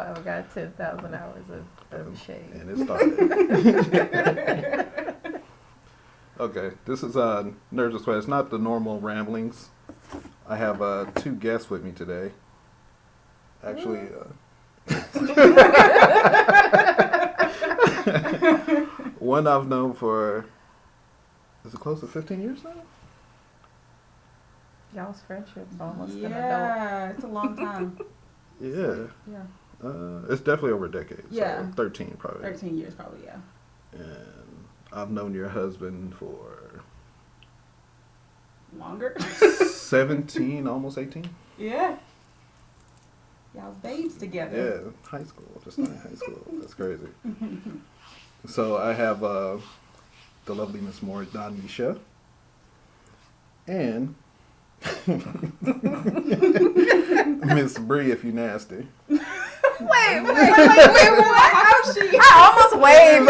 I've got 10,000 hours of shade. And it started. Okay, this is Nerdz This Way. It's not the normal ramblings. I have 2 guests with me today. Actually, one I've known for, is it close to 15 years now? Y'all's friendship's almost an adult. Yeah, it's a long time. Yeah. Yeah. It's definitely over a decade. Yeah. So 13 probably. 13 years probably, yeah. And I've known your husband for Longer? 17, almost 18. Yeah. Y'all's babes together. Yeah, high school. Just started high school. That's crazy. So I have the lovely Miss Donisha and Miss Bri, if you nasty. Wait, what? How's she? I almost waved.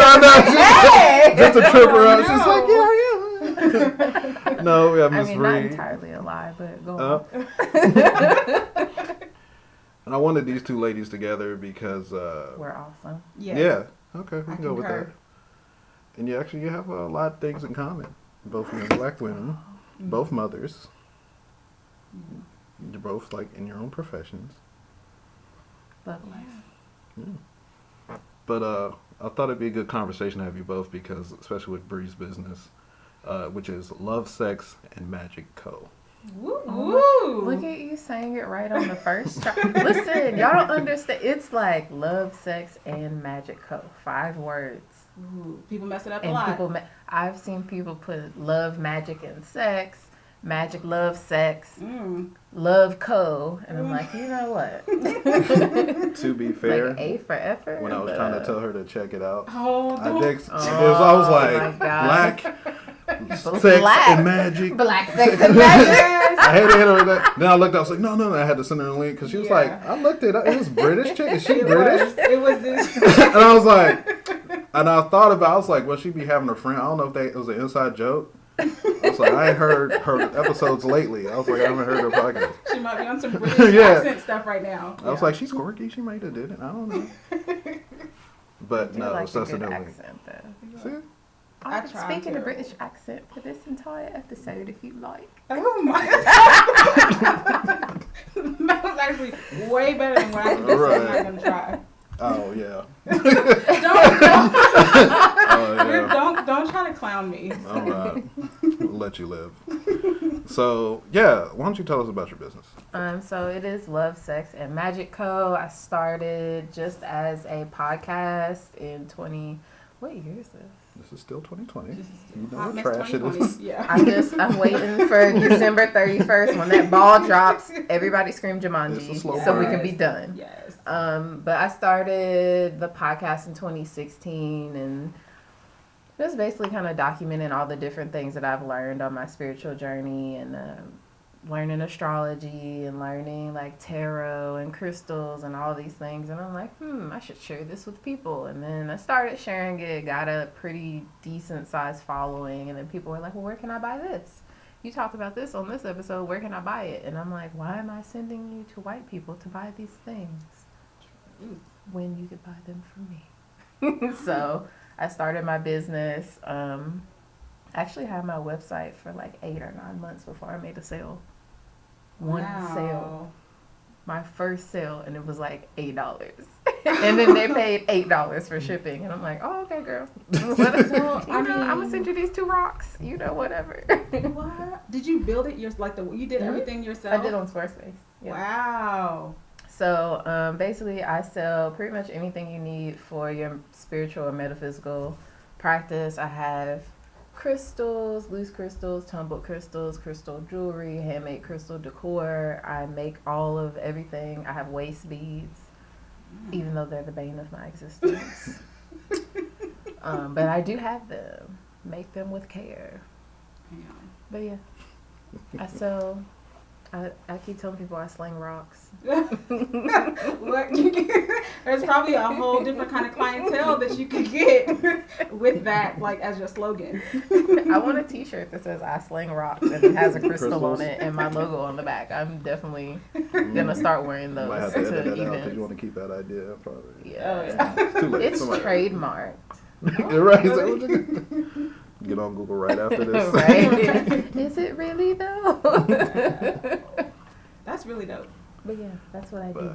Hey! Just to trip her up. No. She's like, yeah. No, we have Miss not Bri. entirely a lie, but go on. And I wanted these 2 ladies together because We're awesome. Yes. yeah. Okay, we I can go with concur. that. And you have a lot of things in common. Both of you are black women, both mothers. You're both like in your own professions. Love life. Yeah. But I thought it'd be a good conversation to have you both because, especially with Bri's business, which is Love, Sex, and Magicco. Woo! Look at you saying it right on the first try. Listen, y'all don't understand. It's like Love, Sex, and Magicco. 5 words. Ooh, people mess it up a And lot. I've seen people put love, magic, and sex. Magic, love, sex, love, co. And I'm like, you know what? To be fair, like A for effort. when I was trying to tell her to check it out, Oh, I was my like, God. black, sex, and magic. Black, sex, and magic. I had to hit her with that. Then I looked, I was like, no. I had to send her a link because she was Yeah. like, I looked it up. It was British chick. Is she British? It was this. And I was like, and I thought about, I was like, well, she be having a friend. I don't know if it was an inside joke. I was like, I ain't heard her episodes lately. I was like, I haven't heard her podcast. She might be on some British accent stuff right now. I was like, she's quirky. She might have did it. I don't know. But no, like so that's a a good new link. accent, though. See? I I'm tried speaking to. a British accent for this entire episode, if you like. Oh my God. That was actually way better than what I could just say. I'm not going to try. Oh, yeah. Don't try to clown me. All right. We'll let you live. So, yeah, why don't you tell us about your business? So it is Love, Sex, and Magicco. I started just as a podcast in what year is this? This is still 2020. This is You know Hot what Mess trash it 2020. is. Yeah. I'm waiting for December 31st when that ball drops. Everybody scream It's a Jumanji slow so we burn. can be done. Yes. But I started the podcast in 2016 and just basically kind of documenting all the different things that I've learned on my spiritual journey and learning astrology and learning like tarot and crystals and all these things. And I'm like, I should share this with people. And then I started sharing it, got a pretty decent sized following. And then people were like, well, where can I buy this? You talked about this on this episode. Where can I buy it? And I'm like, why am I sending you to white people to buy these things when you could buy them from me? So I started my business. Actually had my website for like 8 or 9 months before I made a sale. One sale. My first sale, and it was like $8. And then they paid $8 for shipping. And I'm like, oh, okay, girl. I'm going to send you these 2 rocks. Whatever. What? Did you build it you did everything yourself? I did on Squarespace. Yeah. Wow. So basically, I sell pretty much anything you need for your spiritual or metaphysical practice. I have crystals, loose crystals, tumbled crystals, crystal jewelry, handmade crystal decor. I make all of everything. I have waist beads, even though they're the bane of my existence. But I do have them. Make them with care. Yeah. But yeah, I sell I keep telling people I sling rocks. What there's probably a whole different kind of clientele that you could get with that, like as your slogan. I want a T-shirt that says "I sling rocks" and it has a crystal Crystals. on it and my logo on the back. I'm definitely gonna start wearing You those might have to edit to that out because events. you want to keep that idea, probably. Yeah, Oh, yeah. It's too late. it's Somebody- trademarked. You're right. So what you gonna- Get on Google right after this. Right? Is it really though? That's really dope. But yeah, that's what I do.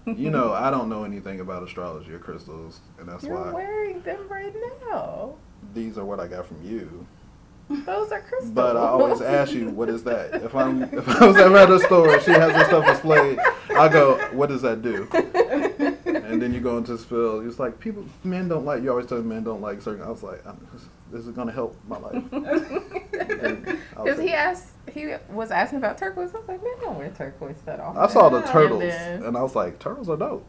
But you know, I don't know anything about astrology or crystals, and that's You're why wearing them right now. these are what I got from you. Those are crystals. But I always ask you, what is that? If I was ever at a store and she has this stuff displayed, I go, what does that do? And then you go into spill. It's like men don't like. You always tell me men don't like certain. I was like, this is gonna help my life. Because he was asking about turquoise. I was like, man, don't wear turquoise that often. I saw the Yeah. turtles, And then- and I was like, turtles are dope.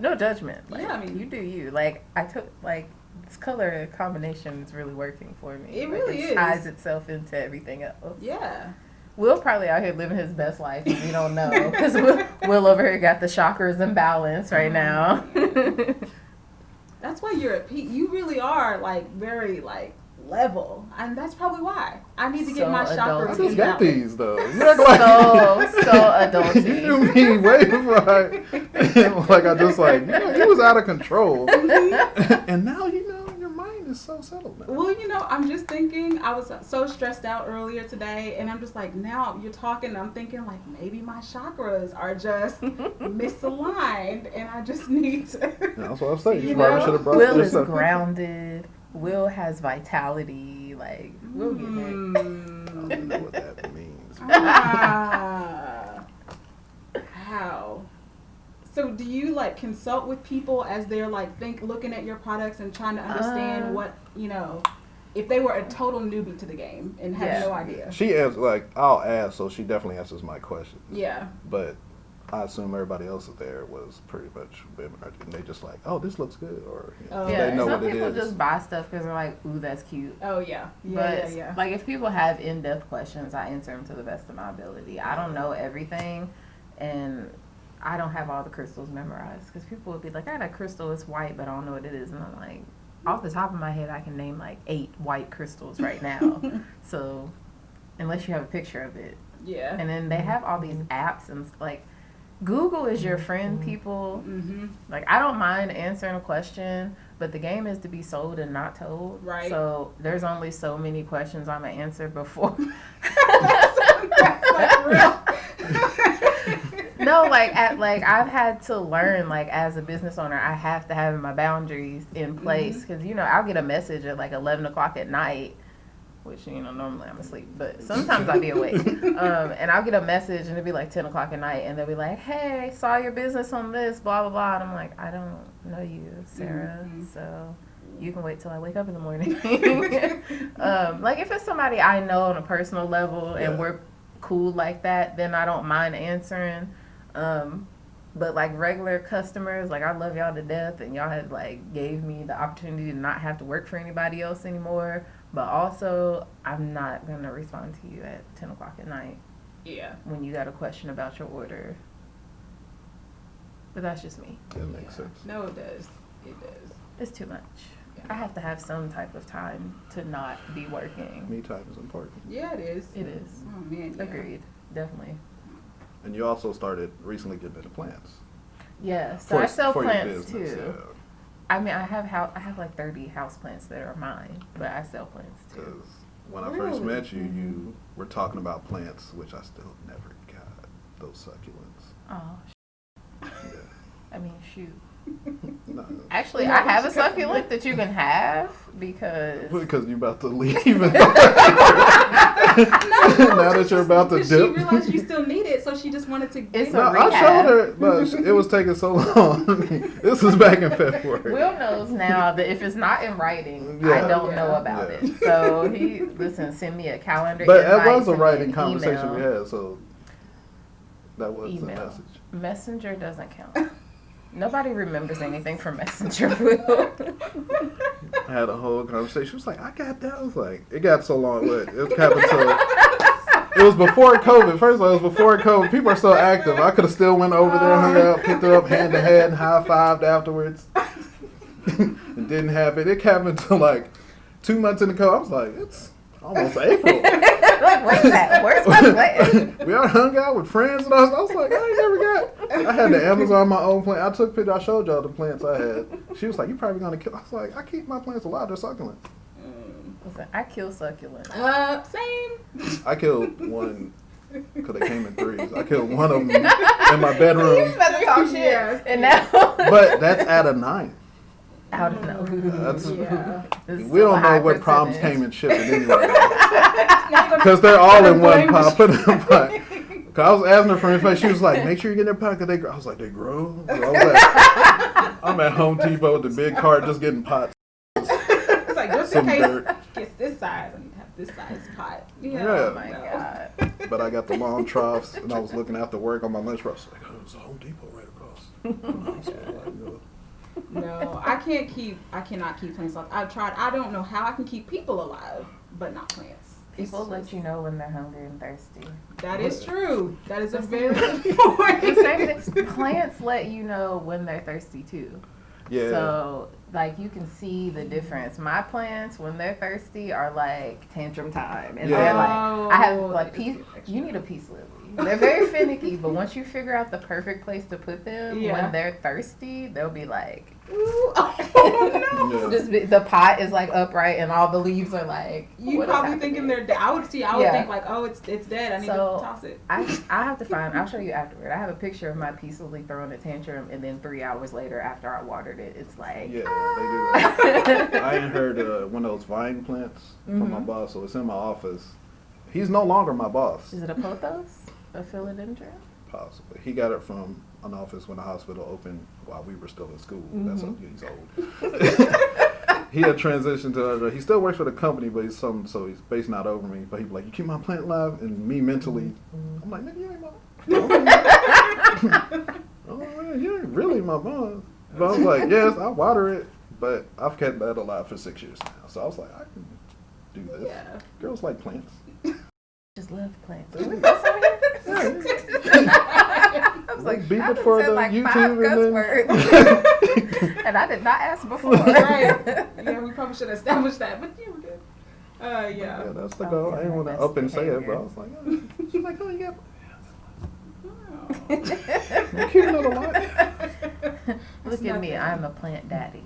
No judgment. Like, Yeah, I mean- you do you. Like, I took, like, this color combination is really working for me. It Like, really is. ties itself into everything else. Yeah. Will probably out here living his best life, and we don't know. Because Will over here got the chakras in balance right now. That's why you're at peak. You really are like very like level, and that's probably why I need to get So my I chakras just in got balance. these though. You act like so adulty. you knew me way before like I just like you was out of control, and now you know your mind is so settled now. Well, you know, I'm just thinking, I was so stressed out earlier today, and I'm just like, now you're talking, I'm thinking, like, maybe my chakras are just misaligned, and I just need to. That's what I was saying. You You probably know, should have brought Will this is up. grounded. Will has vitality. Like, we'll get there. I don't even know what that means. Ah. How? So do you like consult with people as they're like looking at your products and trying to understand what, you know, if they were a total newbie to the game and had Yeah. no idea? She answers like I'll ask, so she definitely answers my questions. Yeah. But I assume everybody else there was pretty much women, and they just like, oh, this looks good, or you know, Oh, Yeah, they know some what it people is. just buy stuff because they're like, ooh, that's cute. Oh yeah. Yeah, But yeah. like, if people have in-depth questions, I answer them to the best of my ability. I don't know everything, and I don't have all the crystals memorized because people would be like, I got a crystal, it's white, but I don't know what it is, and I'm like, off the top of my head, I can name like 8 white crystals right now. So unless you have a picture of it, Yeah. and then they have all these apps and like. Google is your friend, people. Mm-hmm. Like, I don't mind answering a question, but the game is to be sold and not told. Right. So there's only so many questions I'm gonna answer before. That's like real. No, like I've had to learn, like, as a business owner, I have to have my boundaries in place because you know I'll get a message at like 11 o'clock at night, which you know normally I'm asleep, but sometimes I'll be awake. And I'll get a message and it'll be like 10 o'clock at night, and they'll be like, "Hey, saw your business on this, blah blah blah," and I'm like, "I don't know you, Sarah, so you can wait till I wake up in the morning." Like if it's somebody I know on a personal level and Yeah. we're cool like that, then I don't mind answering. But like regular customers, like I love y'all to death, and y'all had like gave me the opportunity to not have to work for anybody else anymore. But also, I'm not gonna respond to you at 10 o'clock at night Yeah. when you got a question about your order. But that's just me. That makes sense. No, it does. It does. It's too much. Yeah. I have to have some type of time to not be working. Me time is important. Yeah, it is. It is. Oh man. Yeah. Agreed. Definitely. And you also started recently getting into plants. Yeah. So I sell for your plants business, too. I mean, I have like 30 house plants that are mine, but I sell plants too. Because when I first Really? met you, you were talking about plants, which I still never got. Those succulents. Oh, Yeah. I mean, shoot. No. Actually, No, I have a it's okay. succulent that you can have because Because you're about to leave. Now that you're about to Because dip. she realized you still need it, so she just wanted to get It's it. a No, I rehab. showed her, but it was taking so long. This was back in February. Will knows now that if it's not in writing, I Yeah. don't Yeah. know about Yeah. it. So send me a calendar. But it invite, was a send me writing an conversation email. we had, so that was the Email. message. Messenger doesn't count. Nobody remembers anything from Messenger, Will. I had a whole conversation. She was like, I got that. I was like, it got so long. It happened to. It was before COVID. First of all, it was before COVID. People are so active. I could have still went over there, hung out, picked her up hand to hand, and high-fived afterwards. And didn't have it. It happened to like 2 months in the COVID. I was like, it's almost April. Like, what's that? Where's my plant? We all hung out with friends, and I was like, I ain't never got. I had the Amazon my own plant. I took pictures. I showed y'all the plants I had. She was like, you probably gonna kill. I was like, I keep my plants alive. They're succulent. Listen, I kill succulents. Same. I killed one because they came in threes. I killed one of them in my bedroom. You better talk shit. Yes. And now, But that's out of 9. I don't know. That's, Yeah. we don't know what problems came in shipping anyway. Because they're all in one pot. Put in a pot. Cause I was asking her for information. She was like, make sure you get their pot because they grow. I was like, they grow? I'm at Home Depot with the big cart just getting pots. It's like, just in Some case dirt. gets this size, I need to have this size pot. Yeah. Oh my God. But I got the long troughs and I was looking after work on my lunch break. I was like, oh, there's a Home Depot right across. No, I cannot keep plants alive. I've tried. I don't know how I can keep people alive, but not plants. People let you know when they're hungry and thirsty. That is true. That is a very The good point. same thing. Plants let you know when they're thirsty too. Yeah. So, like, you can see the difference. My plants, when they're thirsty, are like tantrum time. And they're like, I have like peace. You need a peace lily. They're very finicky, but once you figure out the perfect place to put them, when they're thirsty, they'll be like, Ooh, oh no. Yeah. the pot is like upright and all the leaves are like, You what is probably happening? thinking they're dead. I would think like, oh, it's dead. I need to toss it. I have to find, I'll show you afterward. I have a picture of my peace lily throwing a tantrum, and then 3 hours later after I watered it, it's like, Yeah, they do that. I ain't heard one of those vine plants from my boss, so it's in my office. He's no longer my boss. Is it a pothos? A philodendron? Possibly. He got it from an office when the hospital opened while we were still in school. That's how he's old. He had transitioned to other. He still works for the company, but he's so he's based not over me. But he's like, you keep my plant alive, and me mentally, I'm like, nigga, you ain't my. Oh man, you ain't really my boss. But I was like, yes, I water it, but I've kept that alive for 6 years now. So I was like, I can do this. Yeah. Girls like plants. Just love plants. Can we go somewhere? I was like, Beep I it done for said the like YouTube 5 and cuss then- words. And I did not ask before. Right. Yeah, we probably should establish that, but you did. Yeah. Yeah, that's the goal. I didn't want to up and say it, but I was like, oh. She's like, oh, you got. You keep it alive. Look at me, I'm a plant daddy.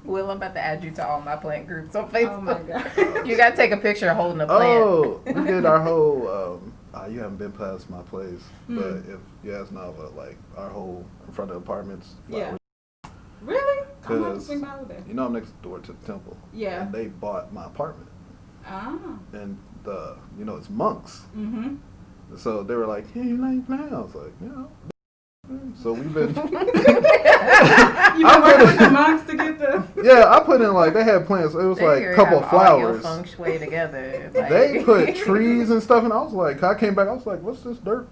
Will, I'm about to add you to all my plant groups on Facebook. Oh my God. You gotta take a picture holding a plant. Oh, we did our whole. You haven't been past my place, but if yes, no, but like our whole in front of apartments. Yeah. Really? I'm gonna have to Because swing by over there. you know I'm next door to the temple. Yeah. And they bought my apartment, Ah. and it's monks. Mm-hmm. So they were like, hey, you like plants? I was like, yeah. So we've been. You been working with the monks to get the. Yeah, I put in like they had plants. It was They like here a couple have of all your flowers. feng shui together. Like. They put trees and stuff, and I was like, I came back. I was like, what's this dirt?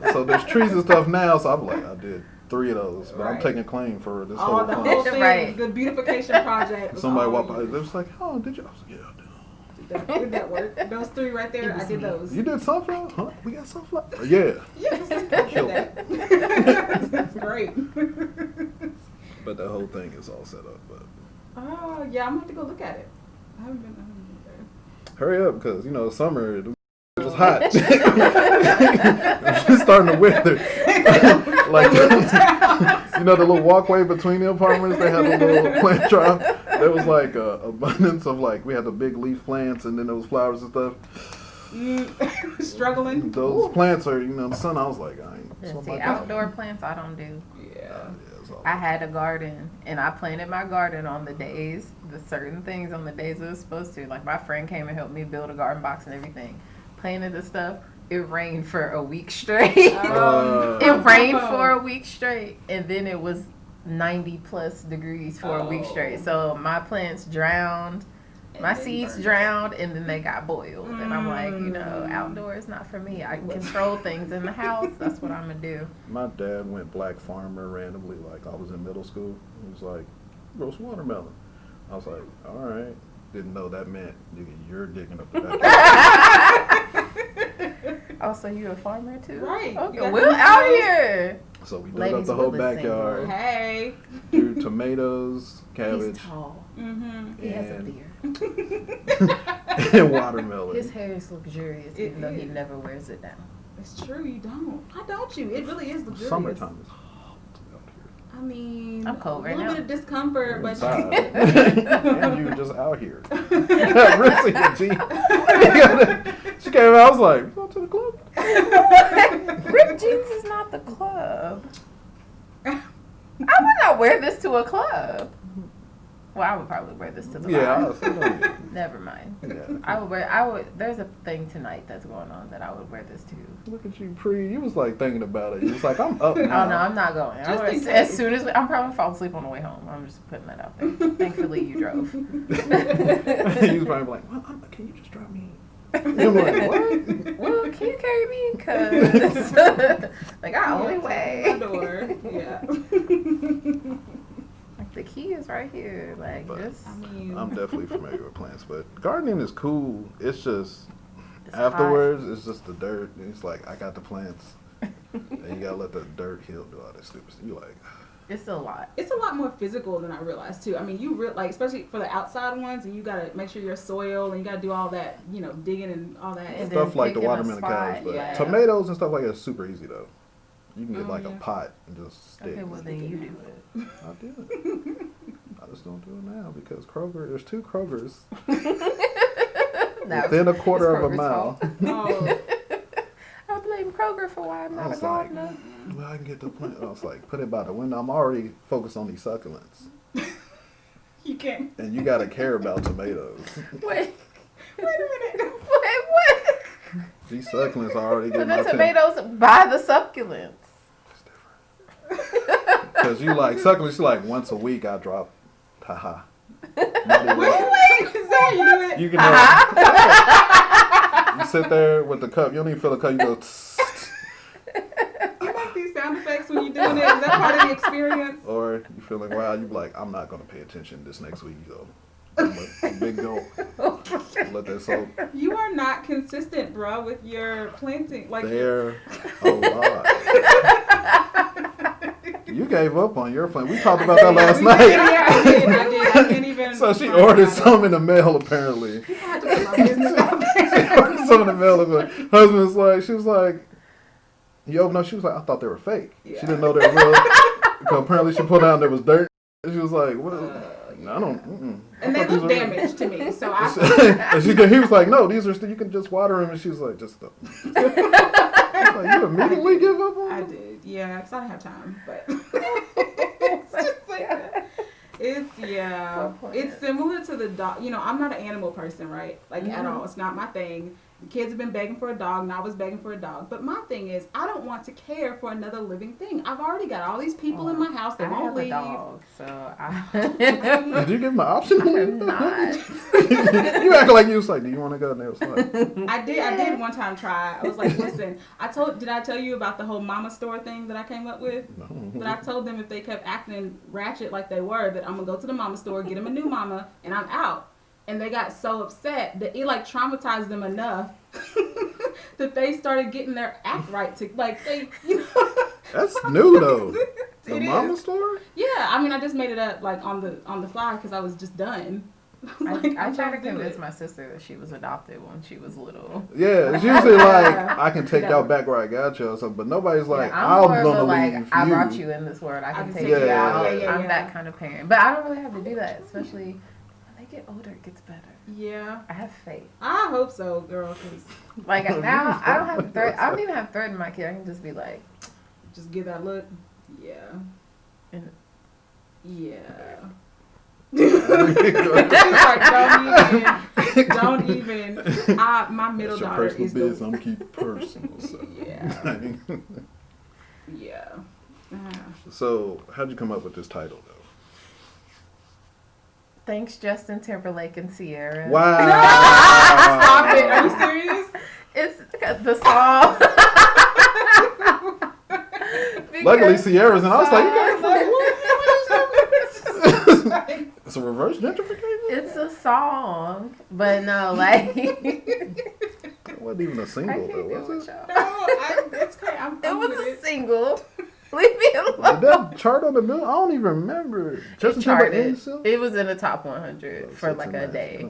So there's trees and stuff now. So I'm like, I did 3 of those, but I'm Right. taking claim for this Oh, whole the thing. whole thing, Right. the beautification project. was Somebody all walked by. you. They was like, oh, did you? I was like, yeah, I did. Did that work? Those 3 right there, I did those. You did sunflower? Huh? We got sunflower? Yeah. Yes, I did that. That's great. But the whole thing is all set up. But Oh, yeah, I'm gonna have to go look at it. I haven't been there. hurry up, because, summer, it was hot. It's starting to wither. Like, the little walkway between the apartments, they had a little plant trial. There was like abundance of we had the big leaf plants, and then there was flowers and stuff. Struggling. Those plants are, the sun. I was like, I ain't. See, so my- outdoor plants I don't do. Yeah. it's all- I had a garden, and I planted my garden on the certain things on the days it was supposed to. Like, my friend came and helped me build a garden box and everything. Planted the stuff. It rained for a week straight. It rained for a week straight, and then it was 90 plus degrees for a week straight. So my plants drowned, my seeds drowned, and then they got boiled. And I'm like, outdoor is not for me. I can control things in the house. That's what I'm gonna do. My dad went black farmer randomly. Like I was in middle school. He was like, grow some watermelon. I was like, all right. didn't know that meant you're digging up the backyard. Oh, so you a farmer too? Right. Okay, we're out here. So we dug Ladies up the whole will listen. backyard. Hey. Grew tomatoes, cabbage, He's tall. Mm-hmm. He has a And- beard. and watermelon. His hair is luxurious, even though he is. never wears it down. It's true, you don't. Why don't you? It really is luxurious. Summertime is hot out I mean, I'm cold right a little now. bit of discomfort, but inside. And you were just out here. Ripped your jeans. She came out, I was like, you going to the club? Ripped jeans is not the club. I would not wear this to a club. Well, I would probably wear this to the Yeah, I bar. was like, Never mind. yeah. I would, there's a thing tonight that's going on that I would wear this to. Look at you, Pre. You was like thinking about it. You was like, I'm up Oh, now. no, I'm not going. Just in case. As soon as, I'm probably fall asleep on the way home. I'm just putting that out there. Thankfully, you drove. You was probably like, well, can you just drop me? I'm like, what? Well, can you carry me? Because, like, I only My way. door. Yeah. Like, the key is right here. Like, But- just. I mean, I'm definitely familiar with plants, but gardening is cool. It's just, It's afterwards, it's just the dirt. And it's like, I got the plants. And you gotta let the dirt heal, do all that stupid stuff. You like, It's a lot. it's a lot more physical than I realized too. I mean, like especially for the outside ones, and you gotta make sure your soil, and you gotta do all that, digging and all that. And stuff then like the picking a watermelon cows. spot, But yeah. tomatoes and stuff like that is super easy though. You can get Oh, like yeah. a pot and just stick. Okay, well, then you do it. I did. I just don't do it now because there's 2 Krogers That within a was- quarter it's of a Kroger's mile. fault. Oh, I blame Kroger for why I'm I not a was like, gardener. well, I can get the plant. I was like, put it by the window. I'm already focused on these succulents. you can't. And you got to care about tomatoes. Wait, Wait a minute. what? These succulents are already But getting my the attention. tomatoes by the succulents. Because you like succulents, you like once a week I drop. Haha. Wait, is that how you do it? You can you sit there with the cup. You don't even feel the cup. You go. You make these sound effects when you're doing it. Is that part of the experience? Or you feeling wild. You be like, I'm not gonna pay attention this next week. You go. A big gulp. Let that soak. You are not consistent, bro, with your planting. Like There a lot. You gave up on your plant. We talked about that last Yeah, night. I did. I can't even. So she find ordered out. some in the mail apparently. I had to put my business out She there. ordered some in the mail. And her husband's like, she was like, you opened up. She was like, I thought they were fake. Yeah. She didn't know they were real. Because apparently she put down there was dirt. She was like, well, I don't. Mm-mm. I And they thought these look were- damaged to me, so I. And he was like, no, these are still, you can just water them. And she was like, just stop. Like, you immediately give up on I them? did, yeah, because I didn't have time, but. It's just like that. It's similar to the dog. I'm not an animal person, right? Like at all. It's not my thing. The kids have been begging for a dog, and I was begging for a dog. But my thing is, I don't want to care for another living thing. I've already got all these people in my house that I won't have leave. a dog, so Did you give him an option? I'm not. You act like you was like, do you want to go? And they was like, I did one time try. I was like, listen, did I tell you about the whole mama store thing that I came up with? no. That I told them if they kept acting ratchet like they were, that I'm gonna go to the mama store, get them a new mama, and I'm out. And they got so upset that it like traumatized them enough that they started getting their act right to That's new though. The It mama is. store? Yeah, I mean, I just made it up like on the fly because I was just done. I tried to do convince it. my sister that she was adopted when she was little. Yeah, it's usually like, Yeah. I can take Yeah. y'all back where I got you or something, but nobody's like, Yeah, I'm more of gonna a, leave I you. brought you in this world. I can take you you out. out. Yeah, I'm that kind of parent. But I don't really have to do that, especially when they get older. It gets better. Yeah, I have faith. I hope so, girl. Cause Like now, I don't have I don't even have threat in my kid. I can just be like, just give that look. Yeah. And- Yeah. She's Like, don't even. My middle That's your daughter personal is business. the. I'm keep personal. So. Yeah. Yeah. So, how'd you come up with this title though? thanks, Justin Timberlake and Sierra. Wow. Stop it. Are you serious? It's the song. Luckily, Because- Sierra's and I was like, you guys like, what? It's a reverse gentrification? It's a song, but no, like It wasn't even a single, though, was it? It's okay. it was a single. Leave me alone. Did that chart on the bill? I don't even remember. Justin Timberlake. It was in the top 100 for like a day.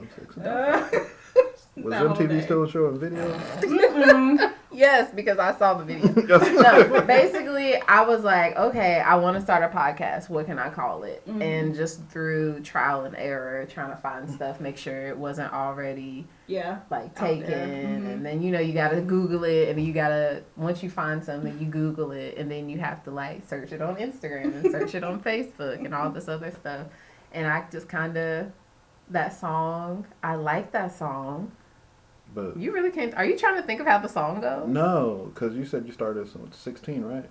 Was MTV still showing videos? Yes, because I saw the video. No, basically, I was like, okay, I want to start a podcast. What can I call it? Mm-hmm. And just through trial and error, trying to find stuff, make sure it wasn't already like taken. Mm-hmm. And then, you got to Google it. And you got to, once you find something, you Google it. And then you have to like search it on Instagram and search it on Facebook and all this other stuff. And I just kind of, that song, I like that song. But you really can't. Are you trying to think of how the song goes? No, because you said you started at 16, right?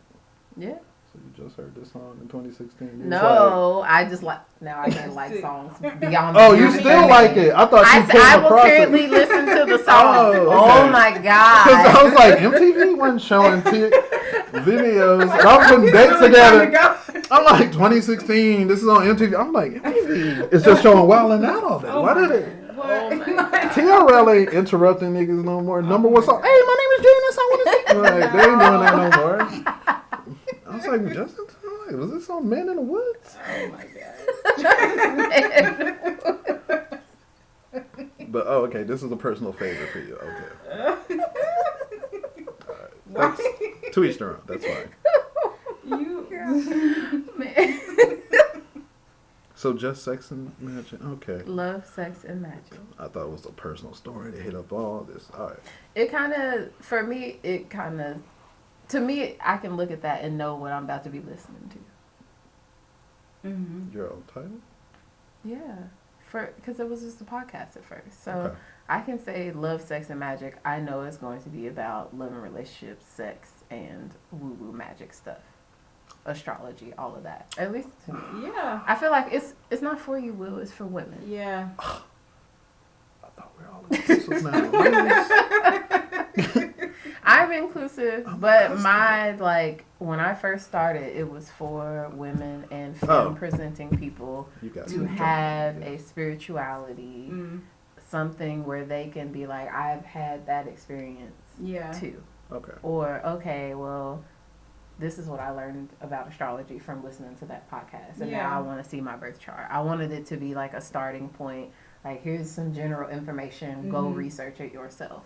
Yeah. So you just heard this song in 2016. No, I just like. Now I can't like songs beyond. Oh, you still like it? I thought you came I will across currently it. Listen to the song. Oh my god! Because I was like, MTV wasn't showing videos. And I was putting dates together. I'm like, 2016. This is on MTV. I'm like, MTV. It's just showing Wild 'N Out all day. Why did it? TRL ain't interrupting niggas no more. Number one song. Hey, my name is Genius. I want to see. Like, they ain't doing that no more. I was like, Justin Timberlake, was this on Man in the Woods? Oh my god. But okay, this is a personal favorite for you. Okay. All right. To each their own. That's fine. So just sex and magic. Okay. Love, sex, and magic. I thought it was a personal story to hit up all this. All right. It kind of, for me, to me, I can look at that and know what I'm about to be listening to. Mm-hmm. Your own title? Yeah. Because it was just a podcast at first. So okay. I can say love, sex, and magic. I know it's going to be about love and relationships, sex, and woo-woo magic stuff. Astrology, all of that. At least to me. Yeah. I feel like it's not for you, Will. It's for women. Yeah. I thought we were all inclusive now. I'm inclusive, but when I first started, it was for women and femme-presenting people to have a spirituality, something where they can be like, I've had that experience too. Okay. Or, okay, well, this is what I learned about astrology from listening to that podcast. And now I want to see my birth chart. I wanted it to be like a starting point. Like, here's some general information. Go research it yourself.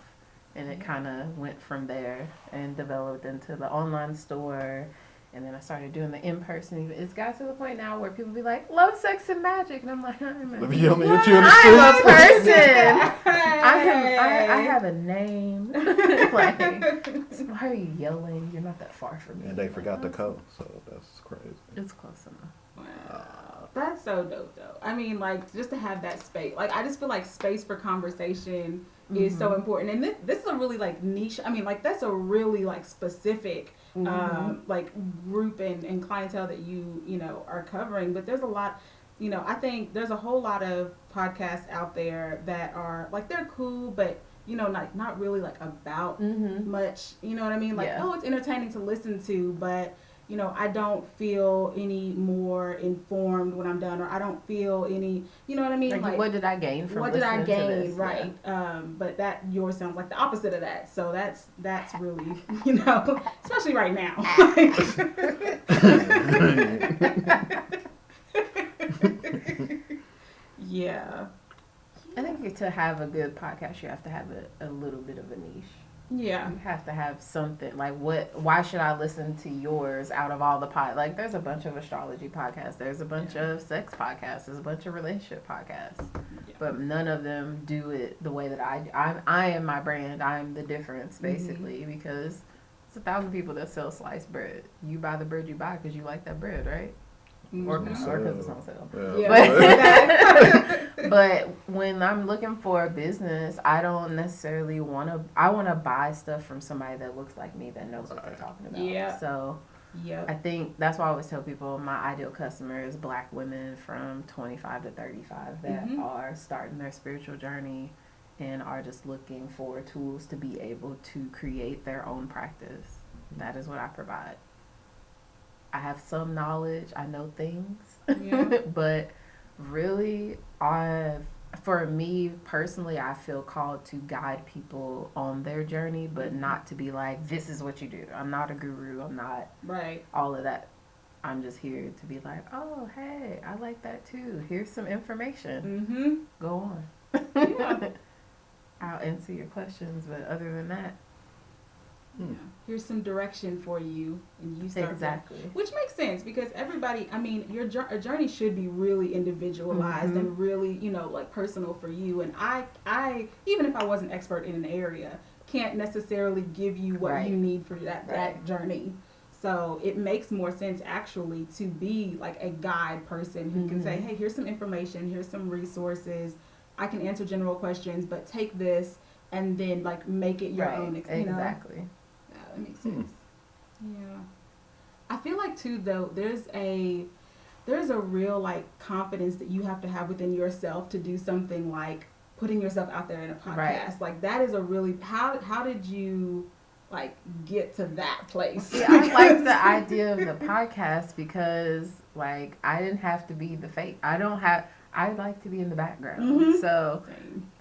And it kind of went from there and developed into the online store. And then I started doing the in-person. It's got to the point now where people be like, love, sex, and magic. And I'm like, I'm a person. I have a name. Like, why are you yelling? You're not that far from me. And they forgot the code, so that's crazy. It's close enough. Wow. That's so dope, though. I mean, like, just to have that space. Like, I just feel like space for conversation is so important. And this is a really, like, niche. I mean, like, that's a really, like, specific like group and clientele that you are covering. But there's a lot, I think there's a whole lot of podcasts out there that are like, they're cool, but not really like about much, you know what I mean? Like, oh, it's entertaining to listen to, but I don't feel any more informed when I'm done, or I don't feel any, you know what I mean? Like what did I gain from listening to this? What did I gain, right? Yeah. But that yours sounds like the opposite of that. So that's really, especially right now. Yeah. I think to have a good podcast, you have to have a little bit of a niche. Yeah. You have to have something like why should I listen to yours out of all the like there's a bunch of astrology podcasts, there's a bunch of sex podcasts, there's a bunch of relationship podcasts, but none of them do it the way that I am my brand. I'm the difference basically, because it's 1,000 people that sell sliced bread. You buy the bread you buy because you like that bread, right? Or because it's on sale. But when I'm looking for a business, I don't necessarily I want to buy stuff from somebody that looks like me, that knows what they're talking about. Yeah. So I think that's why I always tell people my ideal customer is Black women from 25 to 35 that are starting their spiritual journey and are just looking for tools to be able to create their own practice. That is what I provide. I have some knowledge. I know things, but really, for me personally, I feel called to guide people on their journey, but not to be like, this is what you do. I'm not a guru. I'm not all of that. I'm just here to be like, oh, hey, I like that too. Here's some information. Go on. Yeah. I'll answer your questions, but other than that. Yeah. Here's some direction for you, and you start Exactly. which makes sense because everybody, I mean, your journey should be really individualized and really, like personal for you. And I even if I wasn't expert in an area, can't necessarily give you what you need for that journey. So it makes more sense actually to be like a guide person who can say, hey, here's some information, here's some resources. I can answer general questions, but take this and then like make it your own. Exactly. Yeah, that makes sense. Yeah. I feel like too though, there's a real like confidence that you have to have within yourself to do something like putting yourself out there in a podcast. Right. Like that is a really how did you like get to that place? Yeah, I like the idea of the podcast because like I didn't have to be the fake. I like to be in the background. So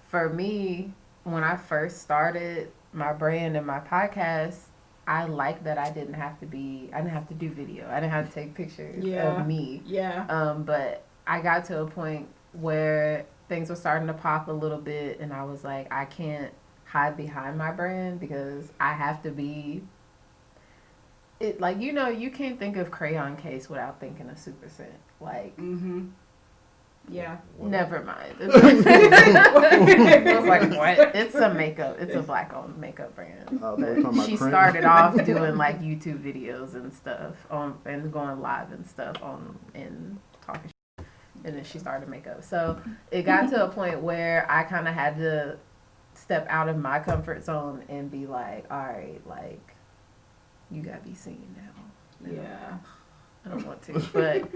for me, when I first started my brand and my podcast, I like that I didn't have to do video. I didn't have to take pictures of me. Yeah. But I got to a point where things were starting to pop a little bit and I was like, I can't hide behind my brand because I have to be it. Like, you can't think of Crayon Case without thinking of Super Scent. Like, yeah. Never mind. I was like, what? It's a black owned makeup brand. She started off doing like YouTube videos and stuff and going live and stuff and talking shit. And then she started makeup. So it got to a point where I kind of had to step out of my comfort zone and be like, all right, like you gotta be seen now. Yeah. I don't want to, but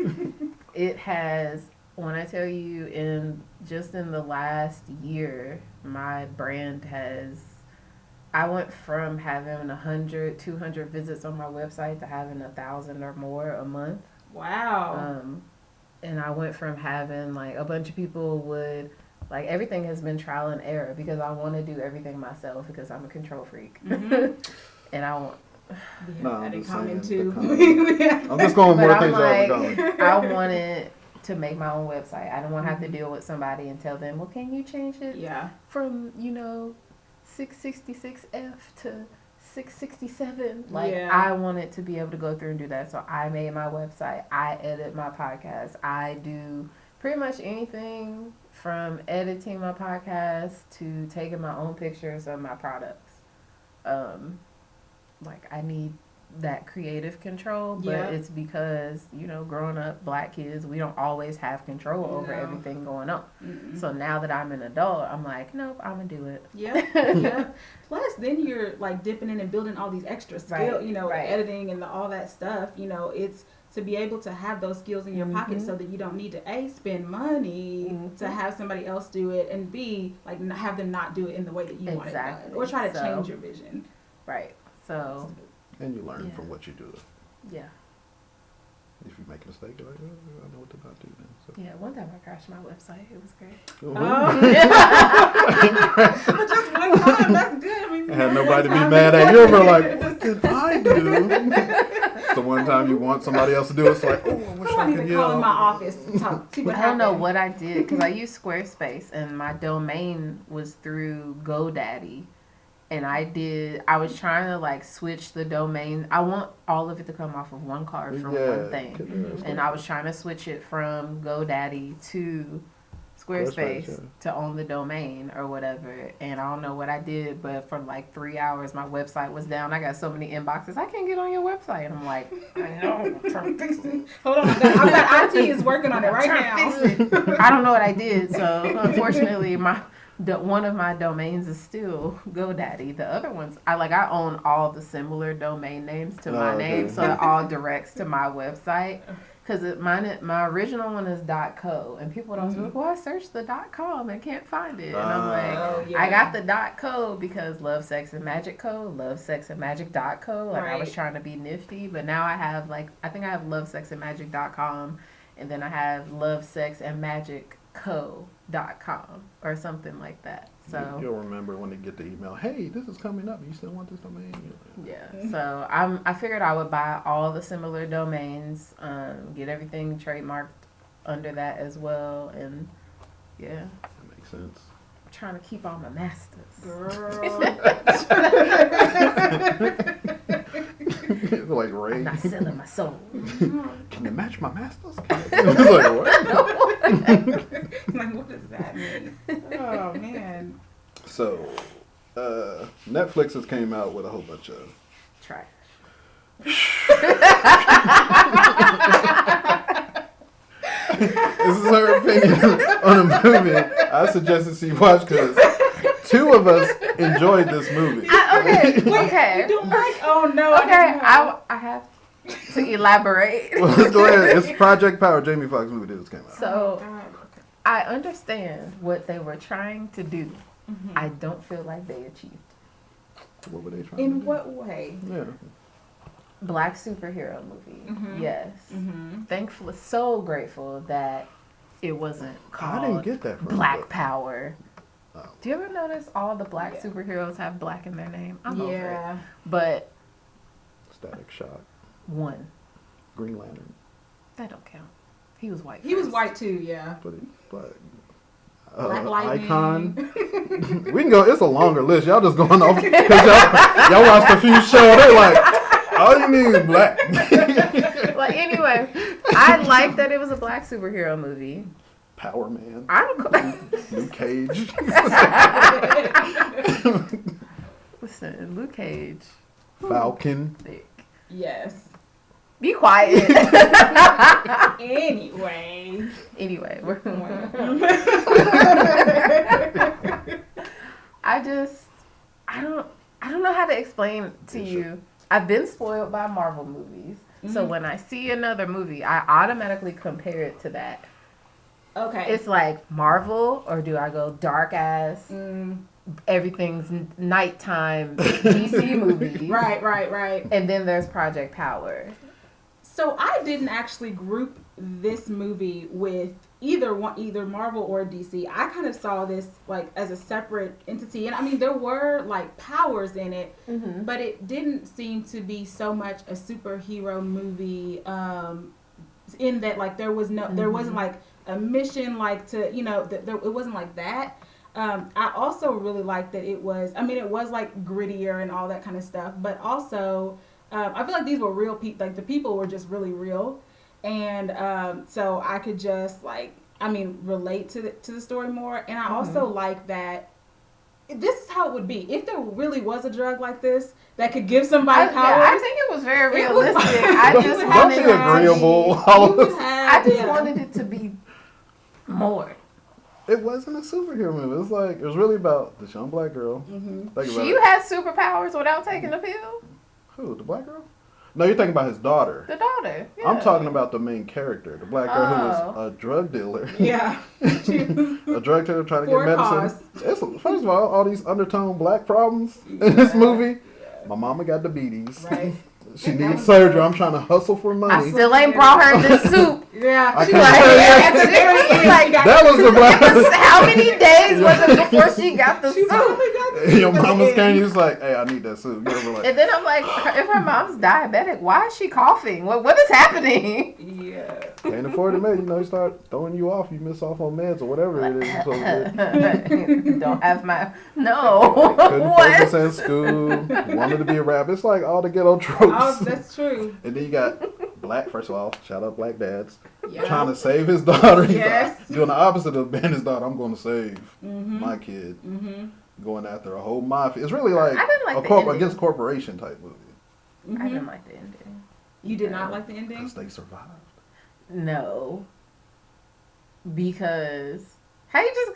it has. When I tell you in the last year, my brand I went from having 100, 200 visits on my website to having 1,000 or more a month. Wow. And I went from having like a bunch of people like everything has been trial and error because I want to do everything myself because I'm a control freak. And I want. I'm just going more things like, I wanted to make my own website. I don't want to have to deal with somebody and tell them, well, can you change it from 666F to 667? Like, I wanted to be able to go through and do that. So I made my website. I edit my podcast. I do pretty much anything from editing my podcast to taking my own pictures of my products. Like, I need that creative control, but it's because, growing up, black kids, we don't always have control over everything going on. So now that I'm an adult, I'm like, nope, I'm gonna do it. Yeah. Plus, then you're like dipping in and building all these extra skills, editing and all that stuff. It's to be able to have those skills in your pocket so that you don't need to spend money to have somebody else do it, and B, like have them not do it in the way that you want it done, or try to change your vision. Right. So. And you learn from what you do. Yeah. If you make a mistake, you're like, I know what to not do then. So. Yeah, one time I crashed my website. It was great. But just one time, that's good. I mean, I had nobody to be mad at. You were like, what did I do? The one time you want somebody else to do it, it's like, I wish I could call in my office to talk. I don't know what I did because I used Squarespace and my domain was through GoDaddy. And I was trying to like switch the domain. I want all of it to come off of one card for one thing. And I was trying to switch it from GoDaddy to Squarespace to own the domain or whatever. And I don't know what I did, but for like 3 hours, my website was down. I got so many inboxes. I can't get on your website. And I'm like, I know, I'm trying to fix it. Hold on. I bet IT is working on it right now. I don't know what I did. So unfortunately, one of my domains is still GoDaddy. The other ones, I own all the similar domain names to my name, so it all directs to my website. Because my original one is .co, and people don't say, well, I searched the .com and can't find it. And I'm like, I got the .co because Love, Sex, and Magicco, lovesexandmagic.co. I was trying to be nifty, but now I have I think I have lovesexandmagic.com. And then I have lovesexandmagicco.com or something like that. So you'll remember when they get the email, hey, this is coming up. You still want this domain? yeah. So I figured I would buy all the similar domains, get everything trademarked under that as well, and yeah. That makes sense. I'm trying to keep all my masters. Girl. Like Ray. I'm not selling my soul. Can you match my masters? It's like, what? Like, what does that mean? Oh, man. So, Netflix has came out with a whole bunch of Trash. This is her opinion on a movie I suggested she watch because two of us enjoyed this movie. Okay. You don't like? Oh, no. Okay, I have to elaborate. Well, let's go ahead. It's Project Power, Jamie Foxx movie that just came out. So, Oh, God. I understand what they were trying to do. Mhm. I don't feel like they achieved. What were they trying to In do? what way? Yeah. Black superhero movie. Mhm. Yes. Mm-hmm. Thankful, so grateful that it wasn't I didn't called get that from Black but- Power. Oh. Do you ever notice all the black Yeah. superheroes have black in their name? I'm over it. Yeah. But Static Shock, one, Green Lantern, that don't count. He was white. He was first. white, too, yeah. but he's black. Black Lightning. Icon. We can go. It's a longer list. Y'all just going off because y'all watched a few shows. They're like, all you need is black. Like anyway, I like that it was a black superhero movie. Power Man, I'm Luke Cage. listen, Luke Cage, Falcon. thick. Yes. Be quiet. Anyway. Anyway, I don't know how to explain to you. I've been spoiled by Marvel movies. So when I see another movie, I automatically compare it to that. Okay. It's like Marvel, or do I go dark ass, everything's nighttime DC movie? Right. And then there's Project Power. So I didn't actually group this movie with either Marvel or DC. I kind of saw this like as a separate entity, and I mean there were like powers in it, but it didn't seem to be so much a superhero movie. In that like there wasn't like a mission like to it wasn't like that. I also really liked that it was like grittier and all that kind of stuff, but also I feel like these were real people. Like the people were just really real, and so I could just relate to the story more. And I also like that this is how it would be if there really was a drug like this that could give somebody powers. Yeah, I think it was very realistic. I just Don't wanted be agreeable. I just wanted it to be more. It wasn't a superhero movie. It was really about this young black girl. Think about She it. had superpowers without taking the pill. Who? The black girl? No, you're thinking about his daughter. The daughter. Yeah. I'm talking about the main character, the black girl who was a drug dealer. Yeah. A drug dealer trying to For get a medicine. First of all these undertone black problems in this movie. My mama got diabetes. Right. She needs surgery. I'm trying to hustle for money. I still ain't brought her this soup. Yeah. I She can't like, tell you. That was the black. how many days was it before she got the soup? Your mama's came. You was like, hey, I need that soup. You ever like? And then I'm like, if her mom's diabetic, why is she coughing? What is happening? Yeah. Can't afford it, man. You start throwing you off. You miss off on meds or whatever it is. You're supposed to Don't have my no. couldn't What? focus in school. Wanted to be a rapper. It's like all the ghetto tropes. Oh, that's true. And then you got black. First of all, shout out black dads Yeah. trying to save his daughter. He's Yes. like, doing the opposite of being his daughter. I'm going to save my kid. Going after a whole mafia. It's really like, I didn't like a the ending. against corporation type movie. I didn't like the ending. You did not like the ending? Because they survived. No. Because how you just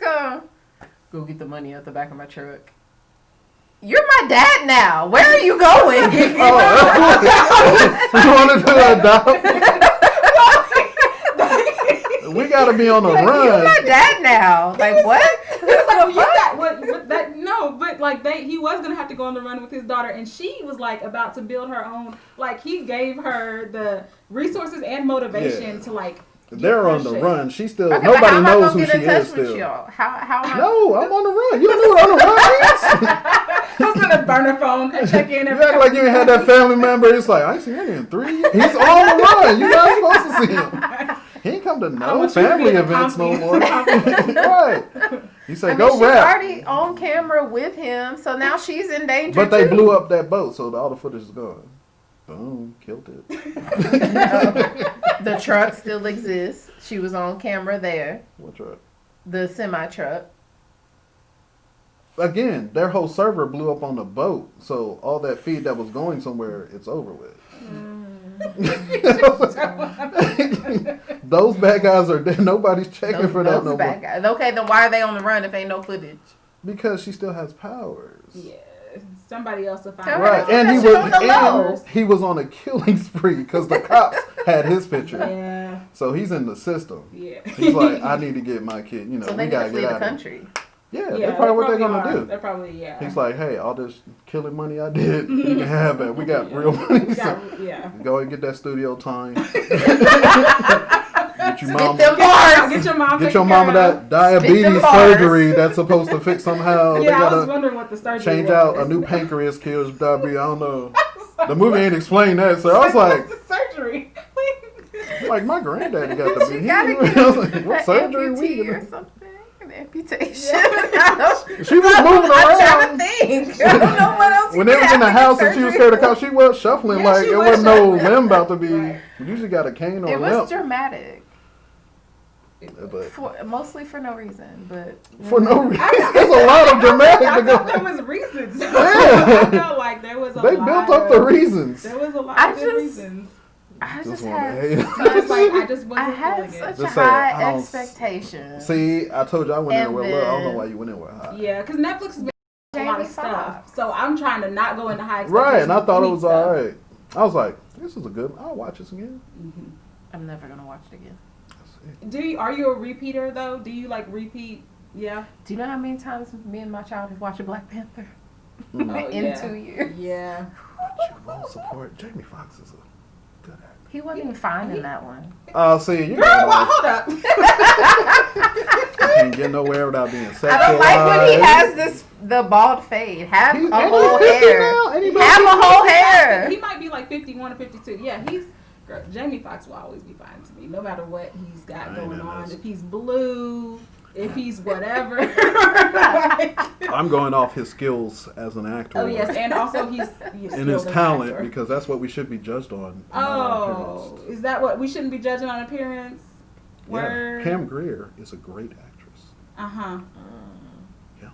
go get the money out the back of my truck? You're my dad now. Where are you going? You wanted to adopt? We gotta be on the You're run. my dad now. Like what? He was gonna have to go on the run with his daughter, and she was like about to build her own. Like he gave her the resources and motivation to like They're on the run. She still. Okay, nobody but how knows am I who gonna she get in touch is. with Still. y'all? How am I? No, I'm on the run. You don't know what on the run is. I was gonna burn her phone and check in. You act like you ain't had that family member. It's like I ain't seen him in 3 years. He's on the run. You're not supposed to see him. He ain't come to no family events no more. Right. He said, "Go she's rap." already on camera with him, so now she's in danger. But they too. blew up that boat, so all the footage is gone. Boom, killed it. The truck still exists. She was on camera there. What truck? The semi truck. Again, their whole server blew up on the boat, so all that feed that was going somewhere, it's over with. Those bad guys are dead. Nobody's checking for that no more. Bad guys. Okay, then why are they on the run if ain't no footage? Because she still has powers. Yeah, somebody else will find Tell out. her Right, and he was on a killing spree because the cops had his picture. Yeah. So he's in the system. Yeah. He's like, I need to get my kid. You know, So we they need gotta to flee get the out of country. Yeah, that's probably what they're gonna do. They're probably He's like, hey, all this killing money I did, you can have it. We got real money. So go and get that studio time. Get your mama. Get your mama that diabetes surgery that's supposed to fix somehow. Yeah, They I was gotta wondering what the surgery change was. out a new pancreas kills diabetes. I don't know. The movie ain't explained that, so I was like, what's the surgery? like my granddaddy got the You beat. gotta I get was like, what surgery we amputee or doing? something. An amputation. She was moving I'm around. trying to think. I don't know what else. When they was in the house and she was scared of cops, she was shuffling Yeah, like she it was wasn't no shuffling. limb about to be. Right. You usually got a cane or It a was limp. dramatic. But Mostly for no reason, but for no reason. There's a lot of dramatic I to go. thought there was reasons. Yeah. I felt like there was a They lot built up the reasons. There was a lot I of good just- reasons. I Just just wanna had hate it. I just wasn't I had feeling such it. a Just say it. I high don't- expectation. See, I told you I went in there And with love. I don't know then- why you went in with high. Yeah, because Netflix has been a lot of Jamie stuff. Foxx. So I'm trying to not go into high expectations. Right, and I thought it with was stuff. all right. I was like, this is a good. I'll watch this again. Mhm. I'm never gonna watch it again. Are you a repeater though? Do you like repeat? Yeah. Do you know how many times me and my child have watched Black Panther Mm. Oh, in yeah. 2 years? Yeah. But you won't support Jamie Foxx is a good actor. He wasn't even fine in that one. See, you Girl, well, hold up. can't get nowhere without being sexualized. I don't like when he has the bald fade. Have He's- a ain't he whole 50 hair. now? Ain't he about Have a 50? whole hair. He might be like 51 or 52. Yeah, Jamie Foxx will always be fine to me, no matter what he's got I ain't going in on. this. If he's blue, if he's whatever. I'm going off his skills as an actor. Oh yes, and also he's and his skilled as an talent, actor. because that's what we should be judged on. not our Oh, appearance. is that what we shouldn't be judging on appearance? Yeah. Word. Pam Grier is a great actress. Uh-huh. Yeah.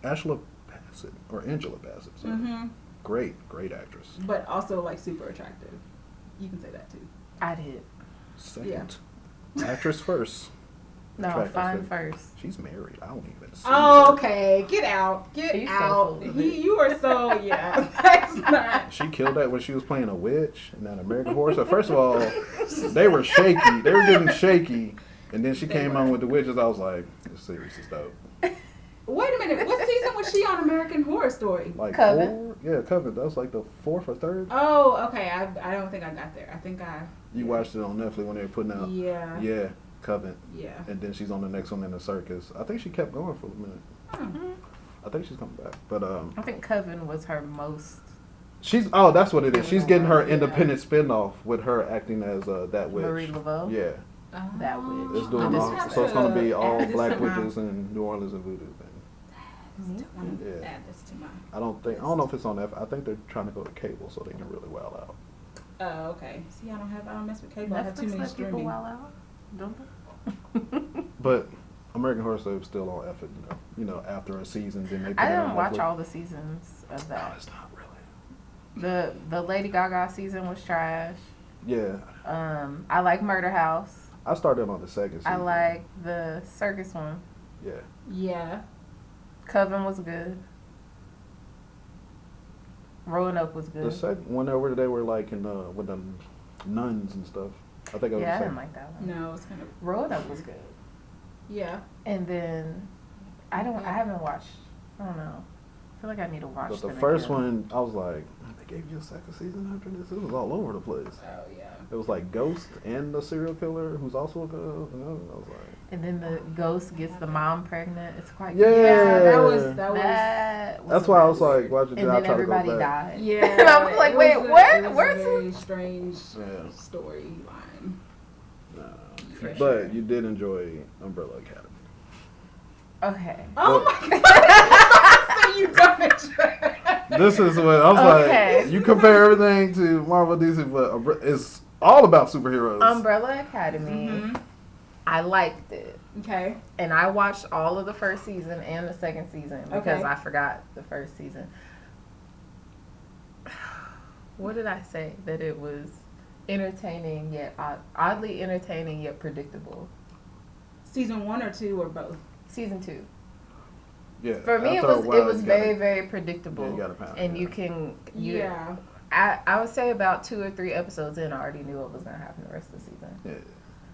Angela Bassett, or Angela Bassett. Sorry. Mm-hmm. Great actress. But also like super attractive. You can say that too. I did. Second. Actress first. No, Attractive fine second. first. She's married. I don't even see Oh, her. okay. Get out. Get He's so out. full of it. You are so yeah. That's not. She killed that when she was playing a witch in that American Horror. So first of all, they were shaky. They were getting shaky. And then she came on with the witches. I was like, this series is dope. Wait a minute. What season was she on American Horror Story? Like Coven. 4? Yeah, Coven. That was like the 4th or 3rd. Oh, okay. I don't think I got there. I think I. You watched it on Netflix when they were putting out. Yeah. Yeah, Coven. Yeah. And then she's on the next one in the circus. I think she kept going for a minute. Hmm. I think she's coming back. But I think Coven was her most. that's what it is. She's getting her Yeah. independent spin-off with her acting as that witch. Marie Laveau. Yeah. That witch. It's doing I all, just so it's going to be all add this black to my- witches in New Orleans and voodoo. I'm gonna Yeah. add this to my. I don't know if it's on F. I think they're trying to go to cable so they can really well out. Oh, okay. See, I don't mess with cable. I have too Netflix many let people streaming. well out, don't they? But American Horror Story is still on F. You know, after a season, then they. Put I it on didn't watch Netflix. all the seasons of No, that. it's not really. The Lady Gaga season was trash. Yeah, I like Murder House. I started on the second season. I like the circus one. Yeah. Yeah. Coven was good. Roanoke was The good. second one over they were like in with the nuns and stuff. I think I was Yeah, I saying. didn't like that one. No, it's kind of. Roanoke was good. Yeah. And then I haven't watched, I don't know, feel like I need to watch But the them first again. one, I was like, they gave you a second season after this? It was all over the place. Oh yeah. It was like Ghost and the serial killer who's also a ghost. And I was like, And then the ghost gets the mom pregnant. It's quite Yeah. Yeah, that was that's why I was like, why'd you And try then to go everybody back? died. Yeah. And I was like, it wait, was what? It was Where's a the... very strange Yeah. storyline. Nah. For But sure. you did enjoy Umbrella Academy. Okay. Oh my god! So you don't enjoy. This is what I was Okay. like. You compare everything to Marvel, DC, but it's all about superheroes. Umbrella Academy. Mhm. I liked it. Okay. And I watched all of the first season and the second season because Okay. I forgot the first season. What did I say? That it was entertaining yet oddly entertaining yet predictable. Season 1 or 2 or both? Season 2. Yeah. For me, after a it while, was you very gotta- very predictable. Yeah, you gotta pound and it. you can Yeah. I would say about 2 or 3 episodes in, I already knew what was gonna happen the rest of the season. Yeah.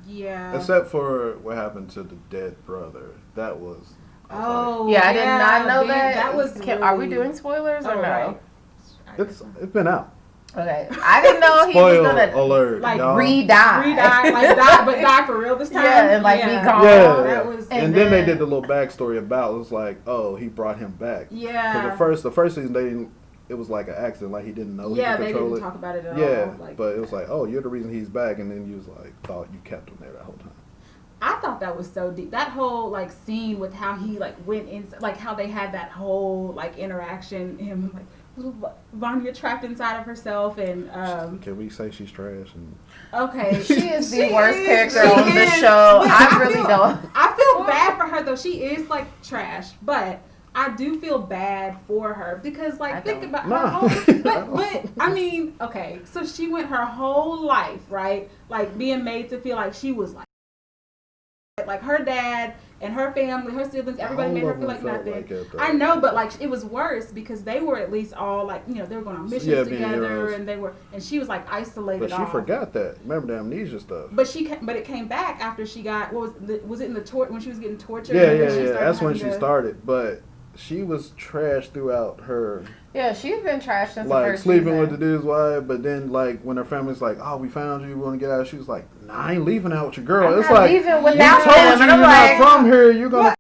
Yeah. Except for what happened to the dead brother. That was. I was Oh. Yeah, I did not know man, that. That was. Are we really- doing spoilers or Oh, no? right. like, it's been out. Okay, I didn't know he Spoil was gonna alert. like, y'all. re-die. Re-die, like die, but die for real this time. Yeah, and, like, be gone. Yeah. That was. And then they did the little backstory about it was like, oh, he brought him back. Yeah. Because the first season they didn't. It was like an accident, like he didn't know he Yeah, could they control didn't it. talk about it at Yeah, all. Like, but it was like, oh, you're the reason he's back, and then you was like, thought you kept him there that whole time. I thought that was so deep. That whole like scene with how he like went in, like how they had that whole like interaction. Him like little Vanya trapped inside of herself, and Can we say she's trash? And okay, She is the She worst is- character she on the is. show. But I really feel- don't. I feel bad for her though. She is like trash, but I do feel bad for her because like I think don't. about her Nah. whole. But I mean, okay, so she went her whole life right, like being made to feel like she was like her dad and her family, her siblings, everybody all made her of feel them like felt nothing. like it, though. I know, but like it was worse because they were at least all like they were going on missions Yeah, being together, heroes. and she was like isolated. but she off. forgot that. Remember the amnesia stuff? But it came back after she got was it in the when she was getting tortured? Yeah, and then yeah, she yeah. started That's when having she to- started. But she was trash throughout her, Yeah, she's been trashed since the like first sleeping season. with the dude's wife. But then, like when her family's like, "Oh, we found you. We want to get out," she was like, "Nah, I ain't leaving out with your girl." I'm It's not like leaving we without told him, you and you're I'm like, not from here. You're gonna.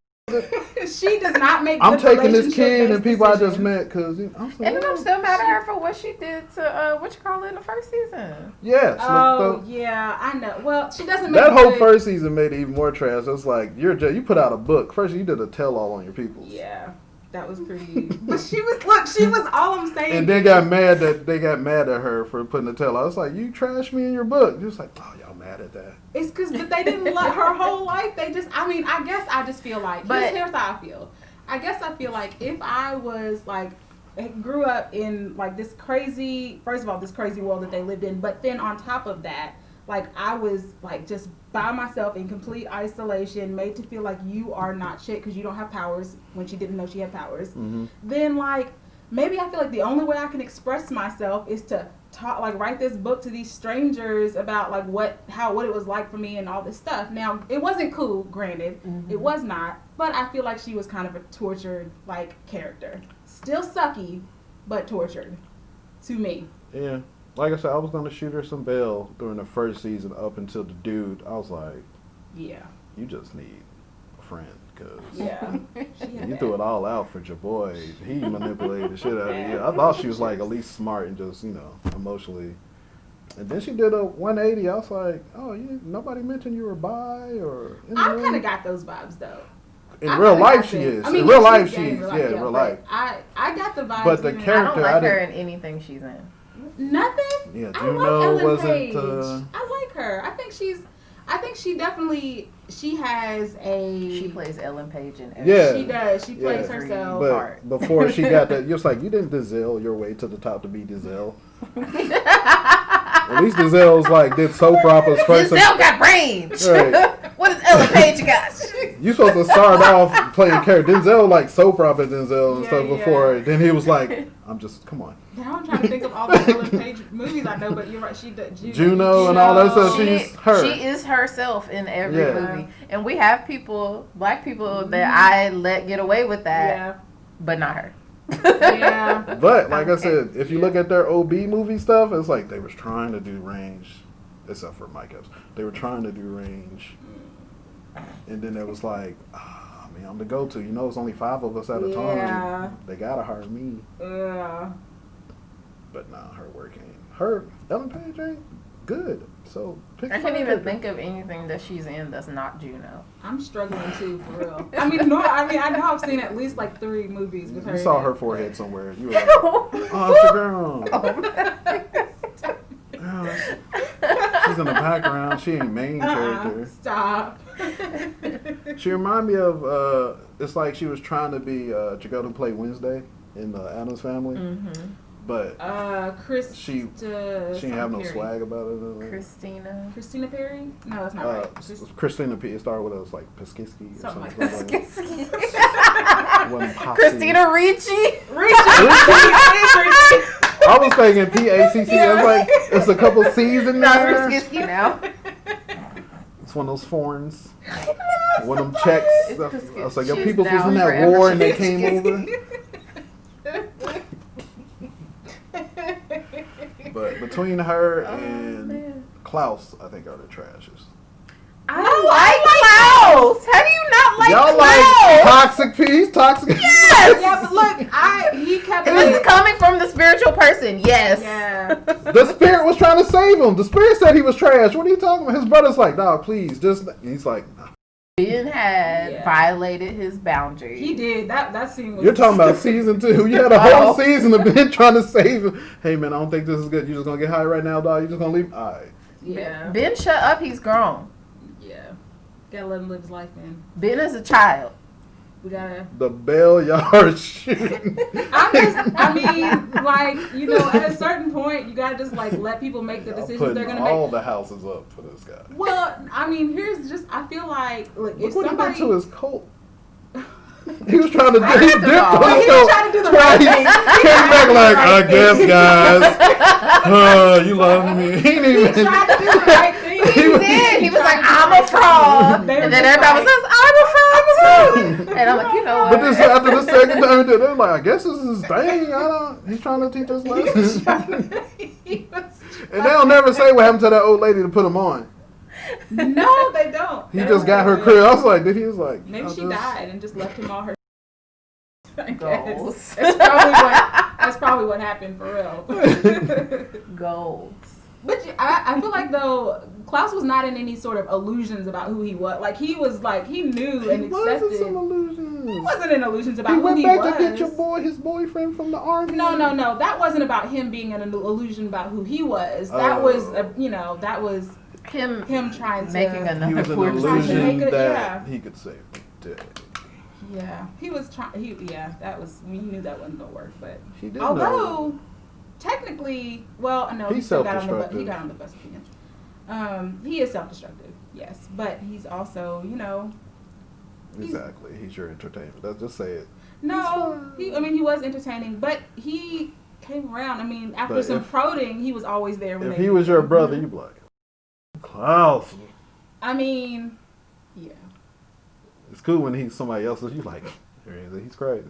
She does not make. I'm good taking this kid relationship-based and people I just decisions. met because and then I'm still mad at her for what she did to what you call it in the first season. Yeah, Oh yeah, I know. Well, she doesn't make that whole good- first season made it even more trash. It's like you put out a book. First, you did a tell-all on your people. Yeah, that was pretty. But she was all I'm saying. And then got mad that they got mad at her for putting the tell-all. It's like you trashed me in your book. Just like, oh, y'all mad at that? It's because they didn't let her whole life. They just. I mean, I guess I just feel like. But- Here's how I feel. I guess I feel like if I was like grew up in like this crazy, first of all, this crazy world that they lived in, but then on top of that, like I was like just by myself in complete isolation, made to feel like you are not shit because you don't have powers when she didn't know she had powers. Mm-hmm. Then like maybe I feel like the only way I can express myself is to talk, like write this book to these strangers about like what it was like for me and all this stuff. Now it wasn't cool, granted, it was not, but I feel like she was kind of a tortured like character, still sucky, but tortured to me. Yeah. Like I said, I was gonna shoot her some bail during the first season up until the dude. I was like, Yeah, you just need a friend because yeah. you threw it all out for your boy. He manipulated the shit out of you. I thought she was like at least smart and just emotionally. And then she did a 180. I was like, oh, nobody mentioned you were bi or. I kind of got those vibes though. In I real kinda life, got she them. is. I mean, In real yeah, life, she's she gay is. Yeah, in real but life. I got the vibes. But the even- I character- don't like I her didn't- in anything she's in. Nothing. Yeah, I Juno like Ellen wasn't. Page. I like her. I think she definitely has a. She plays Ellen Page in every. Yeah. She does. She plays Yeah. herself. But before she got that, you're like, you didn't Dizelle your way to the top to be Dizelle. At least Dizelle's like did soap operas first. Giselle got brains. Right. What does Ellen Page got? You supposed to start off playing character. Denzel like soap opera Denzel and Yeah, stuff yeah. before. Then he was like, come on. Now I'm trying to think of all the Ellen Page movies I know, but you're right. She does. Juno and all that stuff. She, She's her. she is herself in every Yeah. movie, and we have black people that I let get away with that, Yeah. but not her. Yeah. But like I said, if you look at their OB movie stuff, it's like they was trying to do range, except for Mike Epps. They were trying to do range, and then it was like, I mean, I'm the go-to. You know, it's only 5 of us at a time. They gotta hire me. Yeah. But nah, her work ain't. Her Ellen Page ain't good. So pick I can't even think of anything that she's in that's not Juno. I'm struggling too, for real. I mean, I know I've seen at least like 3 movies with her. You saw her forehead somewhere. You were like, oh, it's the girl. She's in the background. She ain't main character. Stop. She remind me of, it's like she was trying to be Chicago who played Wednesday in the Addams Family. Mm-hmm. But she didn't have no swag about it. Christina Perry? No, that's not right. Christina P. It started with us like Paskiski or something. Christina Ricci. I was thinking P-A-C-C. I was like, it's a couple C's in there. Paskiski now. It's one of those foreigns. One of them checks. I was like, yo, people was in that forever. war and they came over. But between her and Klaus, I think are the trashes. I like Klaus. How do you not like Y'all Klaus? like toxic peace, toxic. Yes. Yeah, but look, he kept. This is coming from the spiritual person. Yes. Yeah. The spirit was trying to save him. The spirit said he was trash. What are you talking about? His brother's like, dog, please, just. He's like, nah. Ben had violated his boundaries. He did. That scene was. You're talking about season 2. You had a whole season of Ben trying to save him. Hey man, I don't think this is good. You just gonna get high right now, dog. You just gonna leave? All right. Yeah. Ben, shut up. He's grown. Yeah. Gotta let him live his life, man. Ben is a child. We gotta. The bell y'all are shooting. I mean, like, you know, at a certain point, you gotta just like let people make the decisions they're gonna make. All the houses up for this guy. Well, I mean, I feel like, look, if what somebody. he did to his cult. He was trying to do He was trying to do the right thing. Came back like, I guess, guys. You love me. He didn't even. He tried to do the right thing. He did. He was like, I'm a fraud. And then everybody says, I'm a fraud too. And I'm like, you know what? But this after the second time, they're like, I guess this is his thing. He's trying to teach us lessons. And they'll never say what happened to that old lady to put him on. No, they don't. He just got her crib. I was like, he was like, maybe she died and just left him all her goals. That's probably what happened for real. Goals. But I feel like though Klaus was not in any sort of illusions about who he was. Like he was like he knew and accepted. Wasn't some illusions. He wasn't in illusions about he who he was. He went back to get his boyfriend from the army. No. That wasn't about him being in an illusion about who he was. That was that was him trying to making another. He was an illusion that he could save the day. Yeah, he was trying. That was. He knew that wasn't gonna work, but he did. Although technically, well, no, he still got on the bus again. He is self-destructive, yes, but he's also, exactly. He's your entertainment. Let's just say it. No, he was entertaining, but he came around. I mean, after some prodding, he was always there. If he was your brother, you'd be like, Klaus. I mean, yeah. It's cool when he's somebody else's. You like, he's crazy.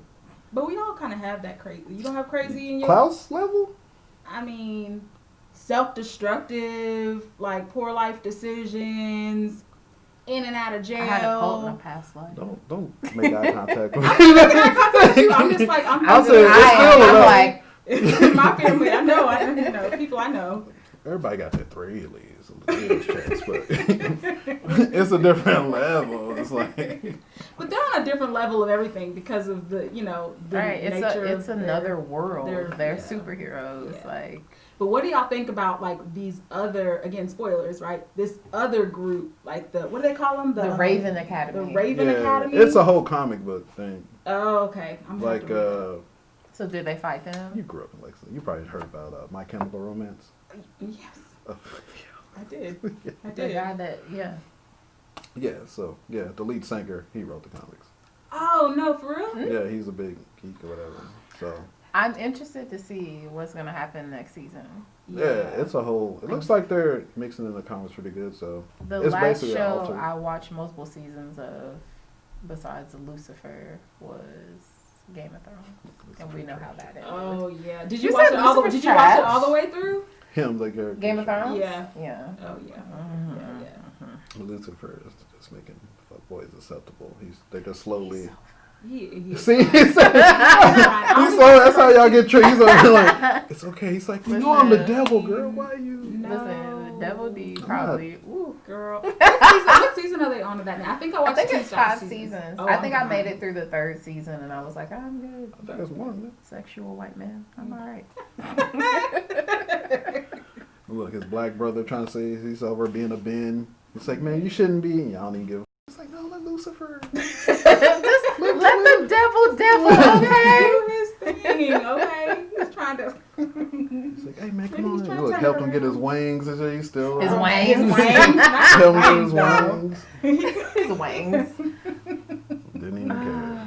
But we all kind of have that crazy. You don't have crazy in your Klaus level? I mean, self-destructive, like poor life decisions, in and out of jail. I had a cult in a past life. Don't make eye contact with me. I'm making eye contact with you. I'm just like I'm like my family. I know. People I know. Everybody got that 3 at least. Chance, but it's a different level. It's like, but they're on a different level of everything because of the right. nature. It's another world. They're superheroes. Yeah. Like, but what do y'all think about like these other spoilers, right? This other group, like what do they call them? The Raven Academy. The Raven Academy. It's a whole comic book thing. Oh, okay. I'm like so did they fight them? You grew up in Lexington. You probably heard about My Chemical Romance. Yes. I did. The guy that, the lead singer, he wrote the comics. Oh, no, for real? Mm-hmm. Yeah, he's a big geek or whatever. So I'm interested to see what's going to happen next season. Yeah, it's a whole, it looks like they're mixing in the comics pretty good, so. The it's last show I watched multiple seasons of, besides Lucifer, was Game of Thrones, and we know how that ended. Oh yeah. Did You you watch said it all the? Lucifer's Did you watch it trash. all the way through? Him, the character. Game of Thrones. Yeah. Yeah. Oh yeah. Mm-hmm. Yeah. Lucifer is just making fuckboys acceptable. They're just slowly. He See, that's how y'all get trees. Like, it's okay. He's like, you know, I'm the devil, girl. Why you? No. Listen, the Devil D probably. Ooh. Girl. What season are they on to that now? I think I watched. I think two it's 5 seasons. seasons. Oh, I think I I'm made behind. it through the 3rd season, and I was like, I'm good. I think it's one. Sexual white man. I'm all right. Look, his black brother trying to say he's over being a Ben. It's like, man, you shouldn't be. Y'all don't even give. It's like, no, let Lucifer. Just let the devil, okay? Do his thing, okay? He's trying to. It's like, hey man, come Maybe he's on. trying to Look, turn help it him get his around. wings. Is he still? His around? wings. His wings. Not Help him get his wings, wings. His wings. Didn't even care.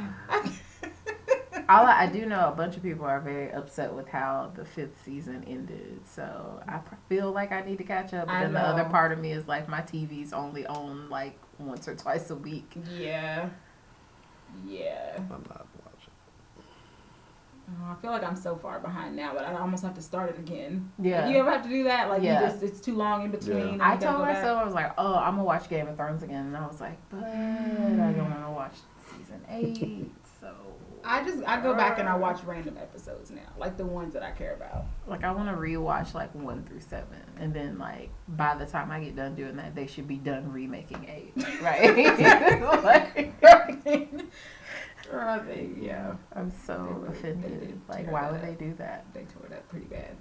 I do know a bunch of people are very upset with how the 5th season ended. So I feel like I need to catch up. But I then the other know. part of me is like, my TV's only on like once or twice a week. Yeah. Yeah. I'm not watching. Oh, I feel like I'm so far behind now, but I almost have to start it again. Yeah. You ever have to do that? Like, Yeah. you just, it's too long in between. Yeah. and you I gotta told go back? myself, I was like, oh, I'm gonna watch Game of Thrones again, and I was like, but I don't want to watch season 8. So I go back and I watch random episodes now, like the ones that I care about. like, I want to rewatch like 1 through 7, and then like by the time I get done doing that, they should be done remaking 8, right? Like, yeah, I'm so offended. Like, why would they do that? They tore it up pretty bad.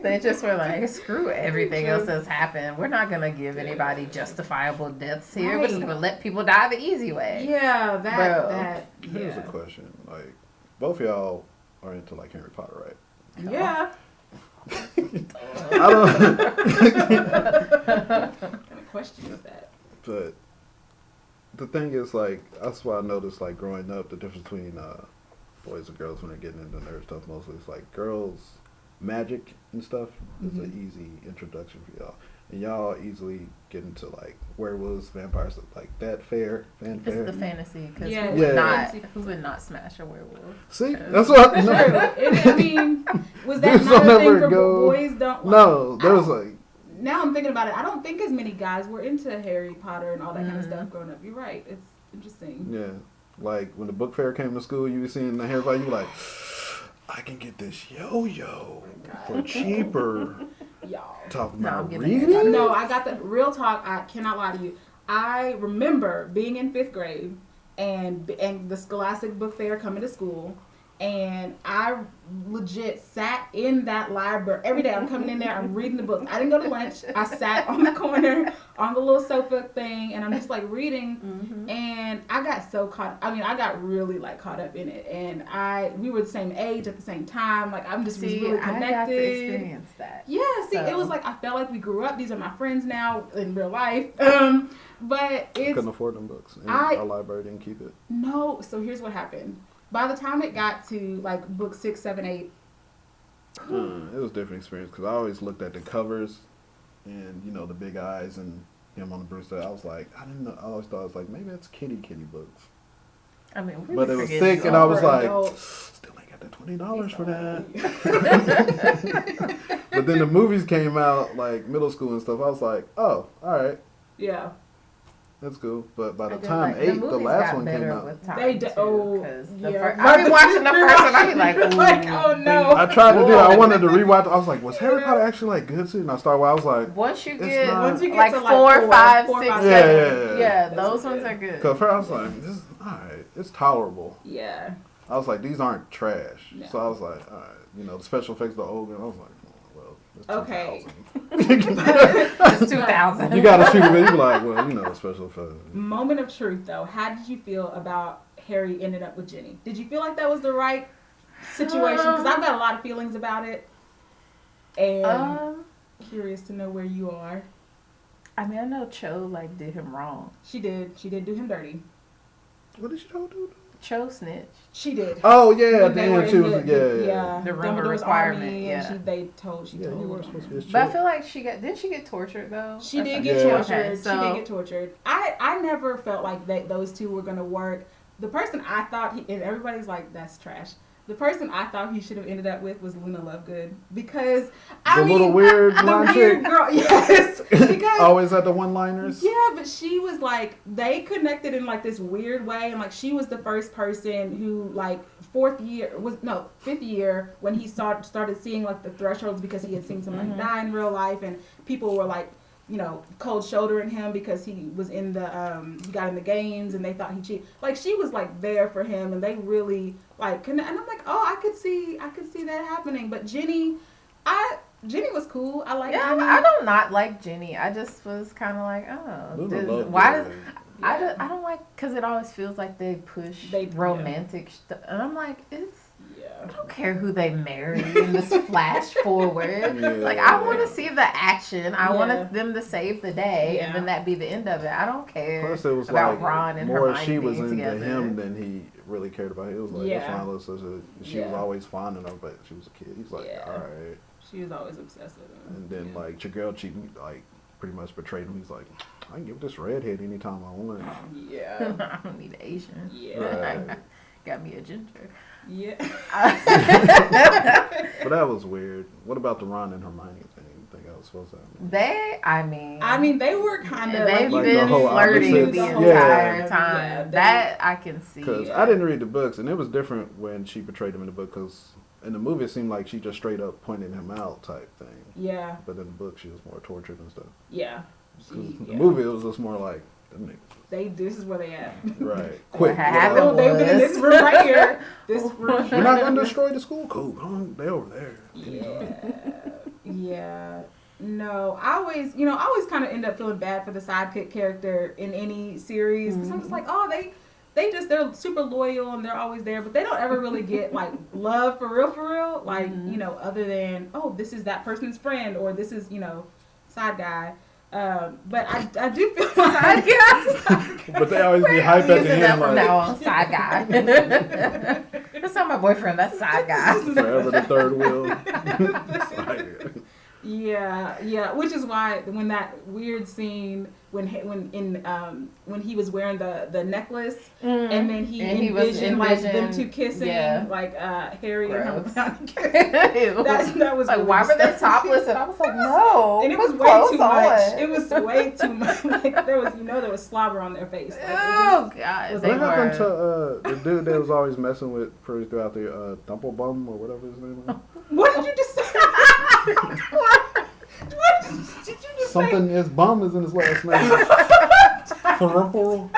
They just were like, screw everything else that's happened. We're not gonna give anybody justifiable deaths here. We're just gonna let people die the easy way. Yeah, Bro. Here's a yeah. question. Like, both of y'all are into like Harry Potter, right? Yeah. I don't. What kind of question is that? But the thing is, like, that's why I noticed, like, growing up, the difference between boys and girls when they're getting into nerd stuff mostly. It's like girls, magic and stuff is an easy introduction for y'all. And y'all easily get into, like, werewolves, vampires, like that fanfare. It's the fantasy, because Yeah, who would not smash a werewolf? See? That's what I True. I mean, was that There's not a nowhere thing to for go. boys? Don't like, No, there was like, now I'm thinking about it. I don't think as many guys were into Harry Potter and all that kind of stuff growing up. You're right. It's interesting. yeah. Like, when the book fair came to school, you were seeing the Harry Potter, you were like, I can get this yo-yo for cheaper. Y'all. Talking No, about I'm getting reading? No, I got the real talk. I cannot lie to you. I remember being in 5th grade and the Scholastic Book Fair coming to school, and I legit sat in that library every day. I'm coming in there, I'm reading the books. I didn't go to lunch. I sat on the corner on the little sofa thing, and I'm just like reading. And I got so I got really like caught up in it. And we were the same age at the same time. Like, I'm just was really connected. I got to experience that. Yeah, see, So- it was like I felt like we grew up. These are my friends now in real life. But it's Couldn't afford them books. And I- our library didn't keep it. no. So here's what happened. By the time it got to like book 6, 7, 8, It was a different experience because I always looked at the covers and, you know, the big eyes and him on the Brewster. I was like, I didn't know. I always thought it was like, maybe it's kitty books. I mean, we But were it was forgetting thick, and I was over like, adults. still ain't got that $20 for that. that. But then the movies came out, like middle school and stuff. I was like, oh, all right, Yeah. that's cool. But by I the did time like- 8, the movies last got one came better out. with time, They too, oh 'cause yeah. I be watching the first one, I be like, ooh, like, oh no. I tried to do it. I wanted to rewatch. I was like, was Harry Potter actually like good too? And I started. I was like, Once you It's get not- Once you get like to, 4, 5, 4, 6, 5, 7, Yeah. those Those ones are are good. cause first I was like, this is all right. It's tolerable. Yeah. I was like, these aren't trash. No. So I was like, all right. You know, the special effects, the old. And I was like, well, it's Okay. 2000. It's 2000. You gotta shoot it. You be like, well, you know, special effects. Moment of truth though. How did you feel about Harry ended up with Ginny? Did you feel like that was the right situation? Because I've got a lot of feelings about it, and curious to know where you are. I mean, I know Cho like did him wrong. She did do him dirty. What did she do? Cho snitched. She did. Oh yeah, When they were damn, she in was yeah. The rumor Dumbledore's requirement, army, yeah. and she told Yeah, you were supposed to be his But I chick. feel like didn't she get tortured though? She Or did something? get Yeah. tortured. Okay, She did get tortured. I never felt like those two were gonna work. the person I thought and everybody's like, that's trash. The person I thought he should have ended up with was Luna Lovegood because the little weird blonde chick girl, yes, because always had the one-liners. Yeah, but she was like they connected in like this weird way, and like she was the first person who like fifth year when he started seeing like the thresholds because he had seen somebody die in real life, and people were like, you know, cold shouldering him because he was in the he got in the games and they thought he cheated. Like she was like there for him, and they really like and I'm like, oh, I could see that happening. But Jenny was cool. I like Jenny. I don't not like Jenny. I just was kind of like, I don't like, because it always feels like they push romantic stuff, and I'm like, I don't care who they marry in this flash forward. Like, I want to see the action. I want them to save the day, and then that be the end of it. I don't care. Plus, it was about like Ron and more Hermione she was being into together. him than he really cared about. It was like she was always fond of him, but she was a kid. He's like, all right. She was always obsessed with him. And then like your girl cheating, like pretty much betrayed him. He's like, I can give this redhead anytime I want. Yeah. I don't need Asian. Yeah. Right. Got me a ginger. Yeah. But that was weird. What about the Ron and Hermione thing? You think I was supposed to have? They were kind of they've like been the whole flirting opposites. the Yeah. entire time. Yeah, that I can see. Because I didn't read the books, and it was different when she portrayed him in the book. Because in the movie, it seemed like she just straight up pointed him out type thing. Yeah. But in the book, she was more tortured and stuff. Yeah. The movie, it was just more like, them niggas. This is where they at. Right. What Quick. happened They've been in this room right here. This room. We're not going to destroy the school code. They over there. Yeah. No, I always kind of end up feeling bad for the sidekick character in any series because I'm just like, oh, they're super loyal and they're always there, but they don't ever really get like love for real. Like, other than, oh, this is that person's friend or this is, side guy. But I do feel like side guy. But they always be hyped at the end. That from like, now on, side guy. That's not my boyfriend. That's side guy. Forever the third wheel. Side guy. Yeah. Which is why when that weird scene when he was wearing the necklace and then he envisioned like them two kissing like Harry and Hermione. That was like, really why were they topless? And I was like, no. And it was way too much. It was way too much. Like there was slobber on their face. Like, God. What happened to the dude that was always messing with throughout the Dumplebum or whatever his name was? What did you just say? What did you just Something say? his bum is in his last name. Peripheral.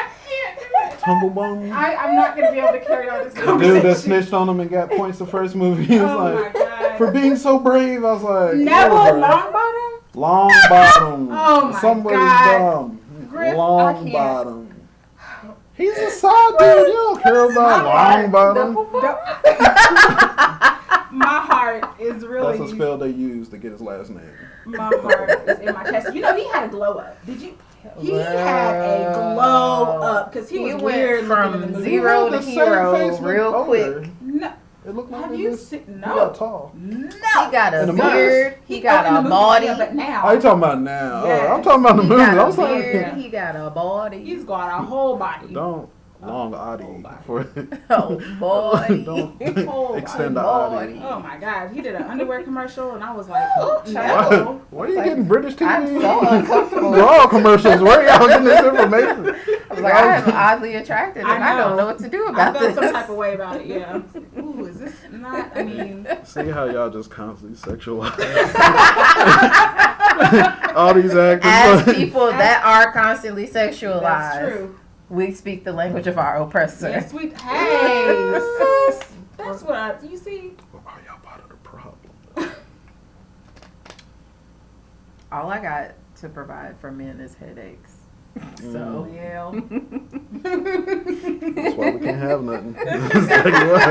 Tumblebum. I'm not going to be able to carry on this The conversation. dude that snitched on him and got points the first movie. He was my God. for being so brave. I was like, Neville Longbottom? Longbottom. Oh my Somebody's God. dumb. Griff, Longbottom. He's a side dude. You don't care about Longbottom. My heart is really... That's a spell they use to get his last name. My heart is in my chest. He had a glow up. Did you? He had a glow up because he was weird from looking in the movie. zero to The same hero face real looked quick. older. No. It looked like Have he you was- seen? He No. got tall. No. He got In a the beard. He got in the a movie, body. yeah, but now. Oh, you talking about now? Yes. Oh, I'm talking about the He movie. got I'm a sorry. beard. He got a body. He's got a whole body. Don't long Audie for Oh boy. don't Oh, extend the boy. Audie. Oh my God. He did an underwear commercial and I was like, oh, No. child. Why are you getting British TV? I'm so uncomfortable. Raw commercials. Where y'all getting this information? I was like, I am oddly attracted, and I don't know what to do I about felt this. some type of way about it, yeah. I was like, ooh, is this not, I mean. See how y'all just constantly sexualize all these actors. As people that are constantly sexualized, That's true. we speak the language of our oppressor. Yes, we. Hey, sis. That's what you see. Are y'all part of the problem? All I got to provide for men is headaches. So Well. That's why we can't have nothing. Tell you what.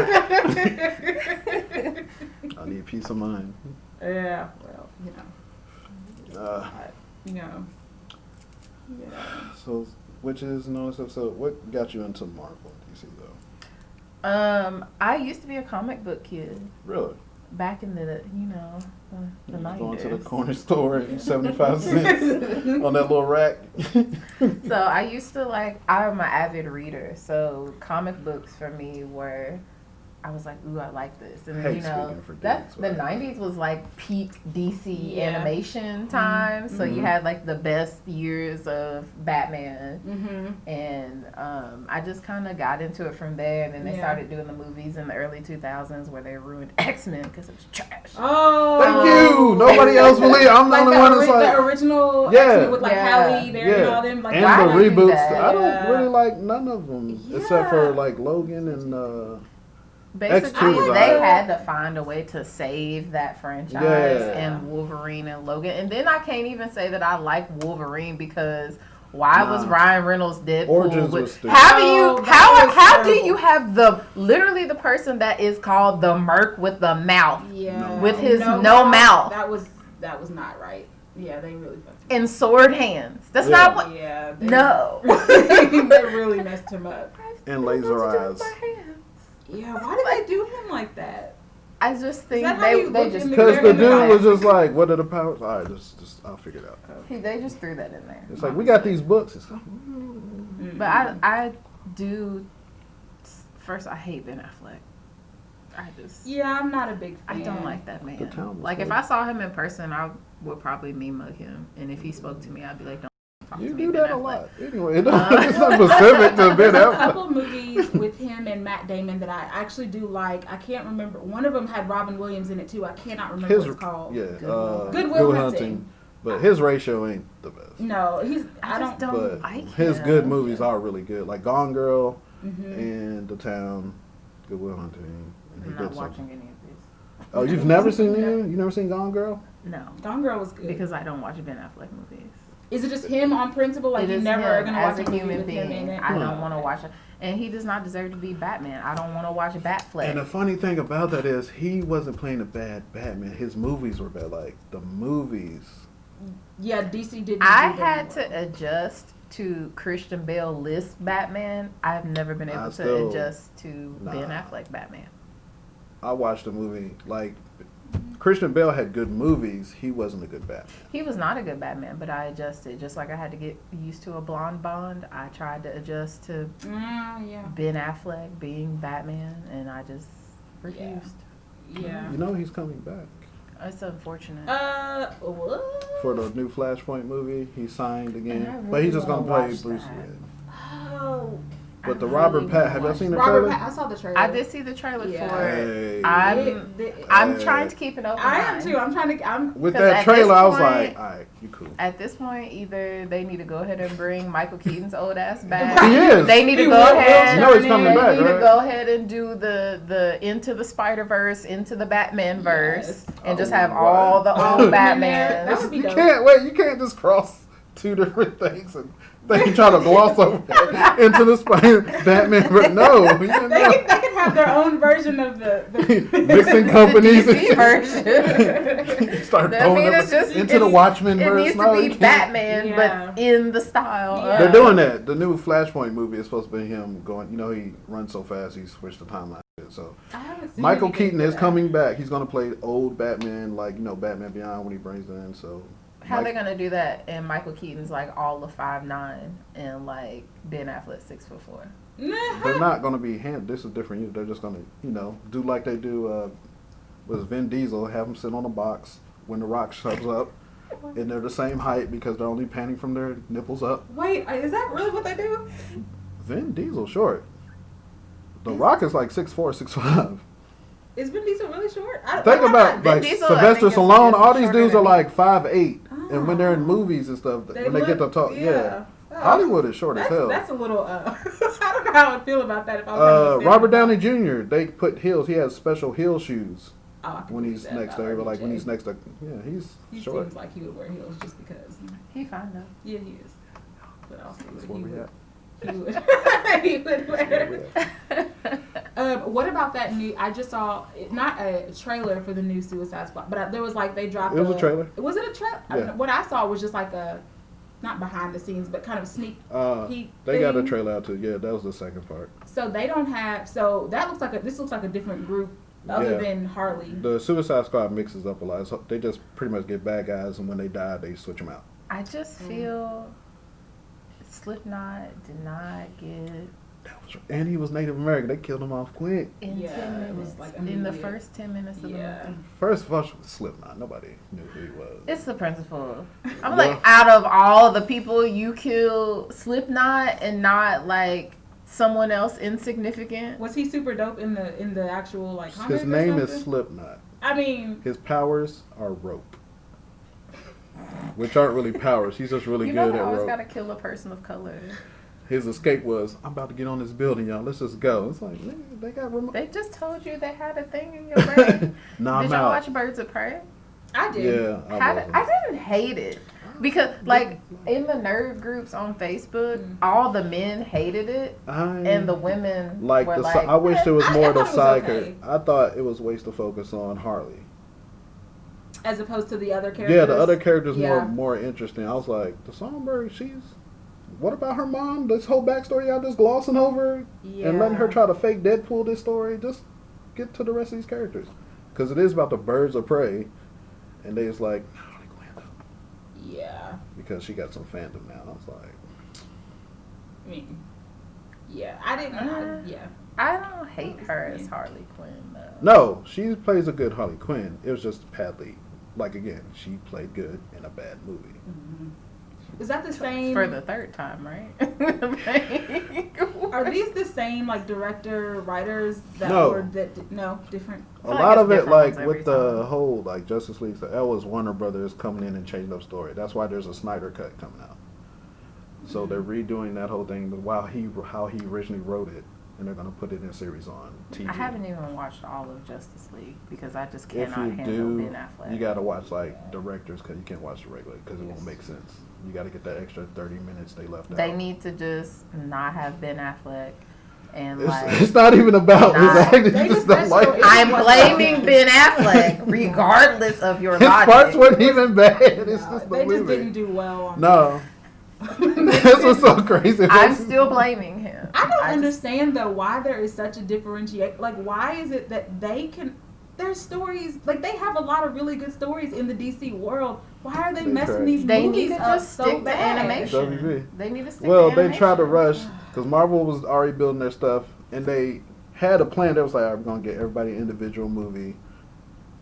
I need peace of mind. Yeah. Well, Yeah. So, which is so what got you into Marvel and DC though? I used to be a comic book kid. Really? back in the, the 90s. Going to the corner store, 75 cents on that little rack. So I used to I'm an avid reader. So comic books for me were, I was like, ooh, I like this. And Hey, you know, speaking for that kids, the right? 90s was like peak DC Yeah. animation time. So you Mhm. had like the best years of Batman. Mm-hmm. And I just kind of got into it from there. And then they Yeah. started doing the movies in the early 2000s where they ruined X-Men because it was trash. Oh, Thank you. Nobody else believe. I'm the like only one that's like. the original Yeah. X-Men with like Yeah. Halle there and all them. Like, and why the would you do reboots. that? I don't Yeah. really like none of them except for like Logan and. Basically, X2 was they alright. had to find a way to save that franchise Yeah. and Wolverine and Logan. And then I can't even say that I like Wolverine because why was Nah. Ryan Reynolds Deadpool? Origins was stupid. How do Oh, you that was how do terrible. you have literally the person that is called the Merc with the mouth Yeah. with his no mouth That was not right. Yeah, they really fucked him and sword hands? That's Yeah. not up. what. Yeah. No. They really messed him up. And laser eyes. Yeah, why did they do him like that? I just think that how you they look just in the Because the mirror? dude was just like, "What are the powers?" All right, just I'll figure it out. they just threw that in there. It's like we got these books and stuff. But I do. First, I hate Ben Affleck. Yeah, I'm not a big fan. I don't like that man. The town was Like if good. I saw him in person, I would probably mug him, and if he spoke to me, I'd be like, "Don't talk You to me." do Ben that a Affleck." lot. Anyway, it's not specific to Ben There's a Affleck. couple movies with him and Matt Damon that I actually do like. I can't remember. One of them had Robin Williams in it too. I cannot remember what it's called. Yeah, Good Will Hunting. But his ratio ain't the best. No, I just don't But like his him. good movies are really good, like Gone Girl Mm-hmm. and The Town, Good Will Hunting. And he I'm not did watching something. any of these. Oh, you've never seen No. any? You never seen Gone Girl? No, Gone Girl was good. because I don't watch Ben Affleck movies. Is it just him on principle? Like It you is never him are gonna as watch a a movie human with him in being. it? I don't want to watch it, and he does not deserve to be Batman. I don't want to watch Batfleck. And the funny thing about that is he wasn't playing a bad Batman. His movies were bad. Like the movies. Yeah, DC didn't. I do them had well. to adjust to Christian Bale lisp Batman. I've never been able to still- adjust to Ben Nah. Affleck Batman. I watched a movie like Christian Bale had good movies. He wasn't a good Batman. He was not a good Batman, but I adjusted. Just like I had to get used to a blonde Bond, I tried to adjust to Yeah. Ben Affleck being Batman, and I just refused. Yeah. You know he's coming back It's unfortunate. What? for the new Flashpoint movie. He signed again, And I but he's really just gonna wanna play watch Bruce that. Wayne. Oh. But the I Robert really Pat, wanna have y'all watch seen the Robert trailer? I saw the trailer. I did see the trailer Yeah. for it. Hey. I'm Hey. trying to keep it open. I am too. I'm trying to. With 'Cause that at trailer, this I was point- like, all right, you cool. At this point, either they need to go ahead and bring Michael Keaton's old ass back. He is. They need to He go will. ahead. You know he's coming they back, need right? to go ahead and do the Into the Spider-Verse, Into the Batman verse, Yes. and just Oh, have what? all the Oh, old man, Batmans. that would be You dope. can't wait. You can't just cross two different things and they try to gloss over into the Spider Batman. But no, you didn't They know. can have their own version of the Mixing companies. The DC version. Start I throwing mean, them it's just into the Watchmen It verse. needs No, to you be can't. Batman, Yeah. but in the style. Yeah. They're doing that. The new Flashpoint movie is supposed to be him going. You know, he runs so fast, he switched the timeline. So I haven't seen Michael anything Keaton for is that. coming back. He's gonna play old Batman, like Batman Beyond when he brings it in. So How they gonna do that? And Michael Keaton's like all of 5'9", and like Ben Affleck 6'4". they're not gonna be This is different. They're just gonna do like they do with Vin Diesel. Have him sit on a box when the Rock shows up, and they're the same height because they're only panning from their nipples up. Wait, is that really what they do? Vin Diesel short. The Rock is like 6'4", 6'5". Is Vin Diesel really short? Think about Vin like Diesel, I Sylvester think, is Stallone. All these shorter dudes than are me. like 5'8", and when they're in Oh. movies and stuff, when they get to talk, Oh. Hollywood is short as That's, hell. that's a little. I don't know how I feel about that. If I was trying to Robert Downey Jr. They put heels. He has special heel shoes Oh, I can when believe he's that next to about everybody. Like when RDJ. he's next to, he's He short. seems like he would wear heels just because. He fine though. Yeah, he is. But also, That's he where we would. at. He would. He would wear. What about that new? I just saw not a trailer for the new Suicide Squad, but there was like they dropped. It was a trailer. Was it a trailer? Yeah. What I saw was just like a, not behind the scenes, but kind of sneak peek. They got a thing. trailer out too. Yeah, that was the second part. So they don't have. So that looks like this looks like a different group other than Harley. The Suicide Squad mixes up a lot. So they just pretty much get bad guys, and when they die, they switch them out. I just feel Slipknot did not get And he was Native American. They killed him off quick. in 10 minutes. it was like in the immediate. first 10 minutes of the movie. First of all, it was Slipknot. Nobody knew who he was. It's the principal. I'm like, out of all the people, you kill Slipknot and not like someone else insignificant. Was he super dope in the actual like comic His or name is something? Slipknot. I mean, His powers are rope, which aren't really powers. He's just really You know, good they at always rope. gotta kill a person of color. His escape was, I'm about to get on this building, y'all. Let's just go. It's like, man, they got remote. They just told you they had a thing in your brain. Nah, Did I'm y'all out. watch Birds of Prey? I did. Yeah, I didn't hate it. Because, like, in the nerd groups on Facebook, all the men hated it, and the women like were the. like, I wish there was I more of the thought it was side okay. character. I thought it was waste of focus on Harley. As opposed to the other characters. Yeah, the other characters Yeah. more interesting. I was like, the Songbird, what about her mom? This whole backstory y'all just glossing over and letting her try to fake Deadpool this story. Just get to the rest of these characters. Because it is about the Birds of Prey. And they just like, Harley Quinn. Yeah. Because she got some fandom now. I was like, I mean, yeah. I didn't. Yeah. I don't hate her as Harley Quinn, though. no, she plays a good Harley Quinn. It was just badly, like again, she played good in a bad movie. Is that the same? For the third time, right? Are these the same like director writers that No. were no different? A feel like lot it's of it, different like ones every with the time. whole like Justice League, that was Warner Brothers coming in and changing up story. That's why there's a Snyder cut coming out. So they're redoing that whole thing, how he originally wrote it, and they're gonna put it in a series on TV. I haven't even watched all of Justice League because I just If cannot you handle do, Ben Affleck. you gotta watch like directors because you can't watch the regular because it won't make sense. You gotta get that extra 30 minutes they left They out. need to just not have Ben Affleck and like. It's not even about his Nah. acting. They You just just- don't like that's it. so- I'm blaming Ben Affleck, regardless of your His logic. parts weren't even bad. It's just the They just movie. didn't do well. On No. This was so crazy. I'm still blaming him. I don't just- understand though why there is such a differentiate. Like, why is it that they can? Their stories, like they have a lot of really good stories in the DC world. Why are they messing trash. these They movies need to up just so stick to bad? animation. WB. They need to stick Well, to they animation. tried to rush because Marvel was already building their stuff, and they had a plan. They was like, "All right, we're gonna get everybody an individual movie,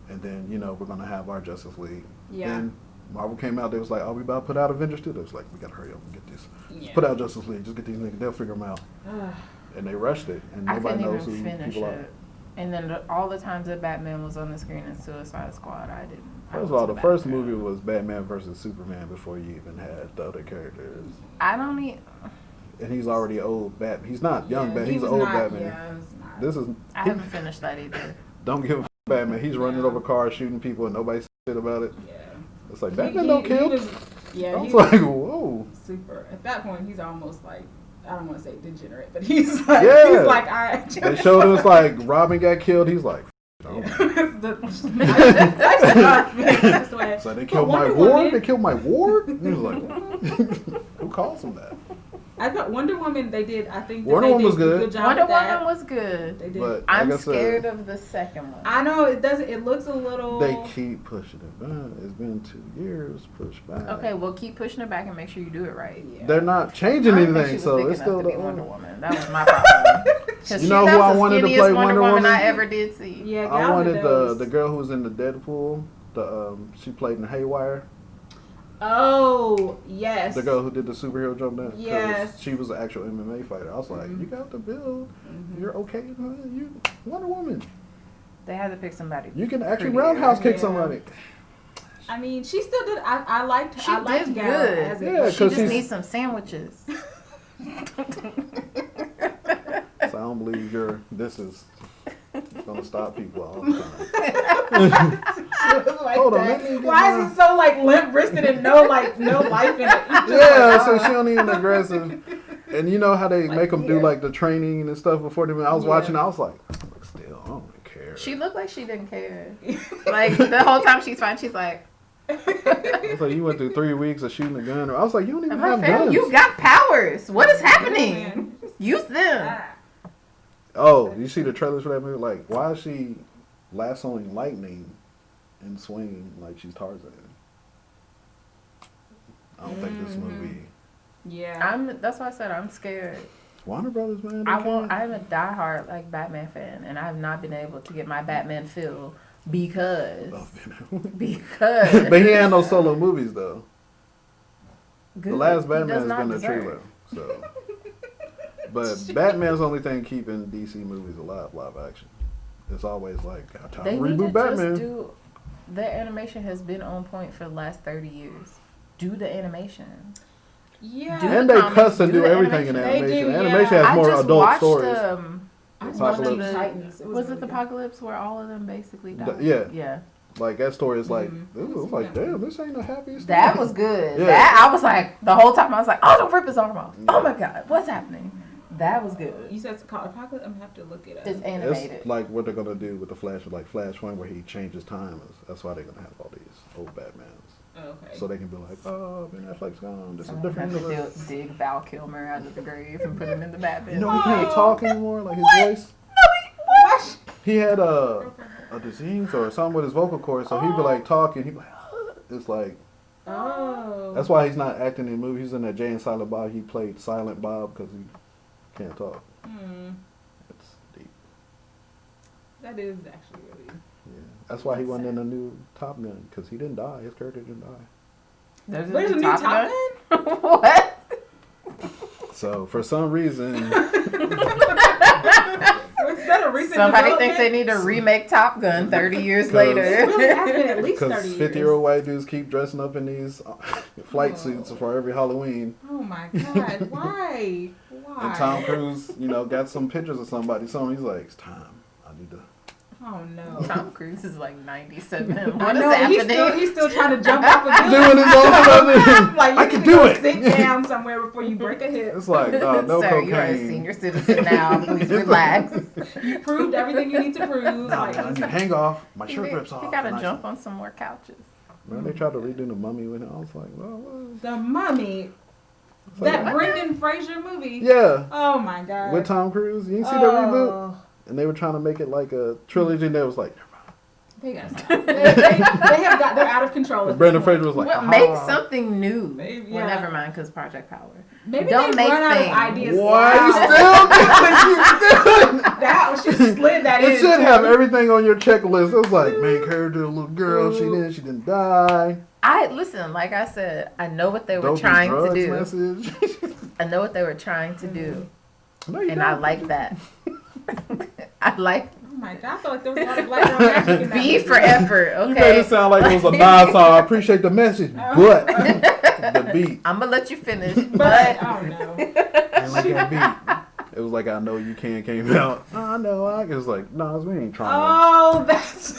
and then we're gonna have our Justice League." Yeah. Then Marvel came out. They was like, "Oh, we about to put out Avengers 2." They was like, "We gotta hurry up and get this. Yeah. Put out Justice League. Just get these niggas. They'll figure them out." And they rushed it, and I nobody couldn't knows who even finish people are. it. And then all the times that Batman was on the screen in Suicide Squad, I didn't. First of all, the first movie was Batman versus Superman before you even had the other characters. I don't need. And he's already old Batman. He's not young Yeah, Batman. he He's was old not- Batman. Yeah, it was not. This is I haven't finished that either. don't give a f- Batman. He's running over cars, shooting people, and nobody says shit about it. Yeah. It's like He- Batman he- don't he kill. was- Yeah, I he was was like, whoa. super. At that point, he's almost like, I don't want to say degenerate, but he's like, Yeah. he's like, I. They showed us like Robin got killed. He's like, no. It's like they killed my Wonder ward. Woman- They killed my ward. And he was like, what? Who calls him that? I thought Wonder Woman. They did. I think that Wonder they Woman did was a good. good job. Wonder with that. Woman was good. They did. But I'm like I said, scared of the second one. I know it doesn't. It looks a little. they keep pushing it back. It's been 2 years. Push back. Okay, well, keep pushing it back and make sure you do it right. Yeah. They're not changing I don't think she anything, was so big it's enough still to be the Wonder Woman. That was my problem. 'Cause You know that who was I the wanted to skinniest play Wonder Wonder Woman I Woman? ever did see. Yeah, I Gal wanted Gadot's- the girl who was in the Deadpool. She played in Haywire. Oh yes. The girl who did the superhero jump dance. 'Cause Yes. she was an actual MMA fighter. I was like, you got the build. You're okay. You Wonder Woman. They had to pick somebody. You can actually prettier. roundhouse kick Yeah. somebody. I mean, she still did. I liked. She I liked did Gal good. as Yeah, a, She 'cause just she's- needs some sandwiches. So I don't believe this is gonna stop people all the time. like Hold on, that. let me get Why my- is he so like limp wristed and no life in it? Yeah, so she don't even aggressive. And you know how they make them do yeah. like the training and stuff before they. I was Yeah. watching. I was like, still, I don't care. She looked like she didn't care. Like, the whole time she's fine, she's like, I was like, you went through 3 weeks of shooting a gun. I was like, you don't even I'm like, have fam, guns. you got powers. What is happening? Man. Use them. Ah. Oh, you see the trailers for that movie? Like, why is she lassoing lightning and swinging like she's Tarzan. I don't think this movie. Yeah. That's why I said I'm scared. Warner Brothers, man. I'm a diehard like Batman fan, and I have not been able to get my Batman fill because But he had no solo movies though. Good. The last He Batman does has not been a deserve. trio. So, but Batman's the only thing keeping DC movies alive, live action. It's always like got time They to need to reboot Batman. just do. Their animation has been on point for the last 30 years. Do the animation. Yeah. Do And the they comics, cuss and do do the everything in animation. They animation. do, Animation yeah. has more I just adult watched, stories. I just watched Apocalypse. Teen Titans. It Was really it the good. Apocalypse where all of them basically died? Yeah. Yeah. Like that story is like, Mhm. it was like, damn, this ain't the happiest. That story. was good. Yeah. That I was like the whole time I was like, oh, don't rip his arm off. Oh my god, what's happening? That was good. You said it's called Apocalypse? I'm going to have to look it up. It's animated. It's like what they're gonna do with the Flash, like Flashpoint, where he changes time. That's why they're gonna have all these old Batmans, Oh, okay. so they can be like, oh, Ben Affleck's gone. This is a Someone different had to universe. dig Val Kilmer out of the grave and put him in the Batman. You know, he can't talk anymore. Like his voice, What? he had a disease or something with his vocal cords, so he'd be like talking. He'd be like, it's like. Oh. That's why he's not acting in movies. He's in that Jay and Silent Bob. He played Silent Bob because he can't talk. Hmm. It's deep. That is actually really. Yeah, that's why he wasn't in the new Top Gun because he didn't die. His character didn't die. There's a new Top Gun? What? So for some reason, Is that a recent Somebody development? thinks they need to remake Top Gun 30 years Because- later. It really has been at least 30 because years. 50-year-old white dudes keep dressing up in these flight suits for every Halloween, Oh my god, why? Why? and Tom Cruise, got some pictures of somebody. So he's like, it's time. I need to. Oh no. Tom Cruise is like 97. I What is know, happening? he's still trying to jump off a Doing his own stuff. Like, you I need can to do go it. sit down somewhere before you break a hip. It's like no Sir, cocaine. you are a senior citizen now. Please relax. You proved everything you need to prove. No, Like, man, I need to hang off. My He shirt rips off. gotta and I- jump on some more couches. Man, they tried to redo the Mummy with him. I was like, well, what? The Mummy. It's like, That Brendan Fraser movie. yeah, Oh my god. with Tom Cruise. You didn't see the reboot? Oh, And they were trying to make it like a trilogy, and they was like, They gotta stop. They're out of control. at Brendan this point. Fraser was like, Well, "Ah." make something new. Maybe, Well, yeah. never mind, because Project Power. Maybe Don't they've make run out of things. ideas. Why Wow. you still That she slid that in. It should too. have everything on your checklist. It was like main character, little girl. She didn't die. Listen, like I said, I know what they were Dopey trying to drugs do. message. I know what they were trying to do. No, you And I don't. like that. I like Oh my god, I feel like there was a lot of black girl magic in that B movie. for effort, You made it okay? sound like it was a nod, so I appreciate the message, but the beat. I'm gonna let you finish, But, but oh no. I like that beat. It was like I know you can came out. I know I. It was like no, we ain't trying. Oh, that's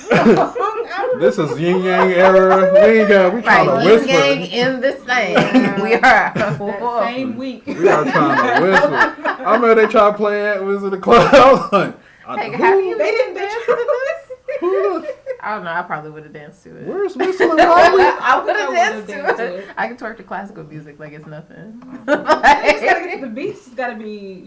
This is yin yang era. We trying right, to yin whisper. yang in this thing. We are. that same week. We are trying to whisper. I remember they tried playing at Wizard of the Club. I was like, Hey, have you They didn't danced to this? who the, I don't know. I probably would have danced to it. where's Whistle and Wobbly? I would I have would've danced danced to to it. it. I can twerk to classical music like it's nothing. You just gotta get the beats. Gotta be,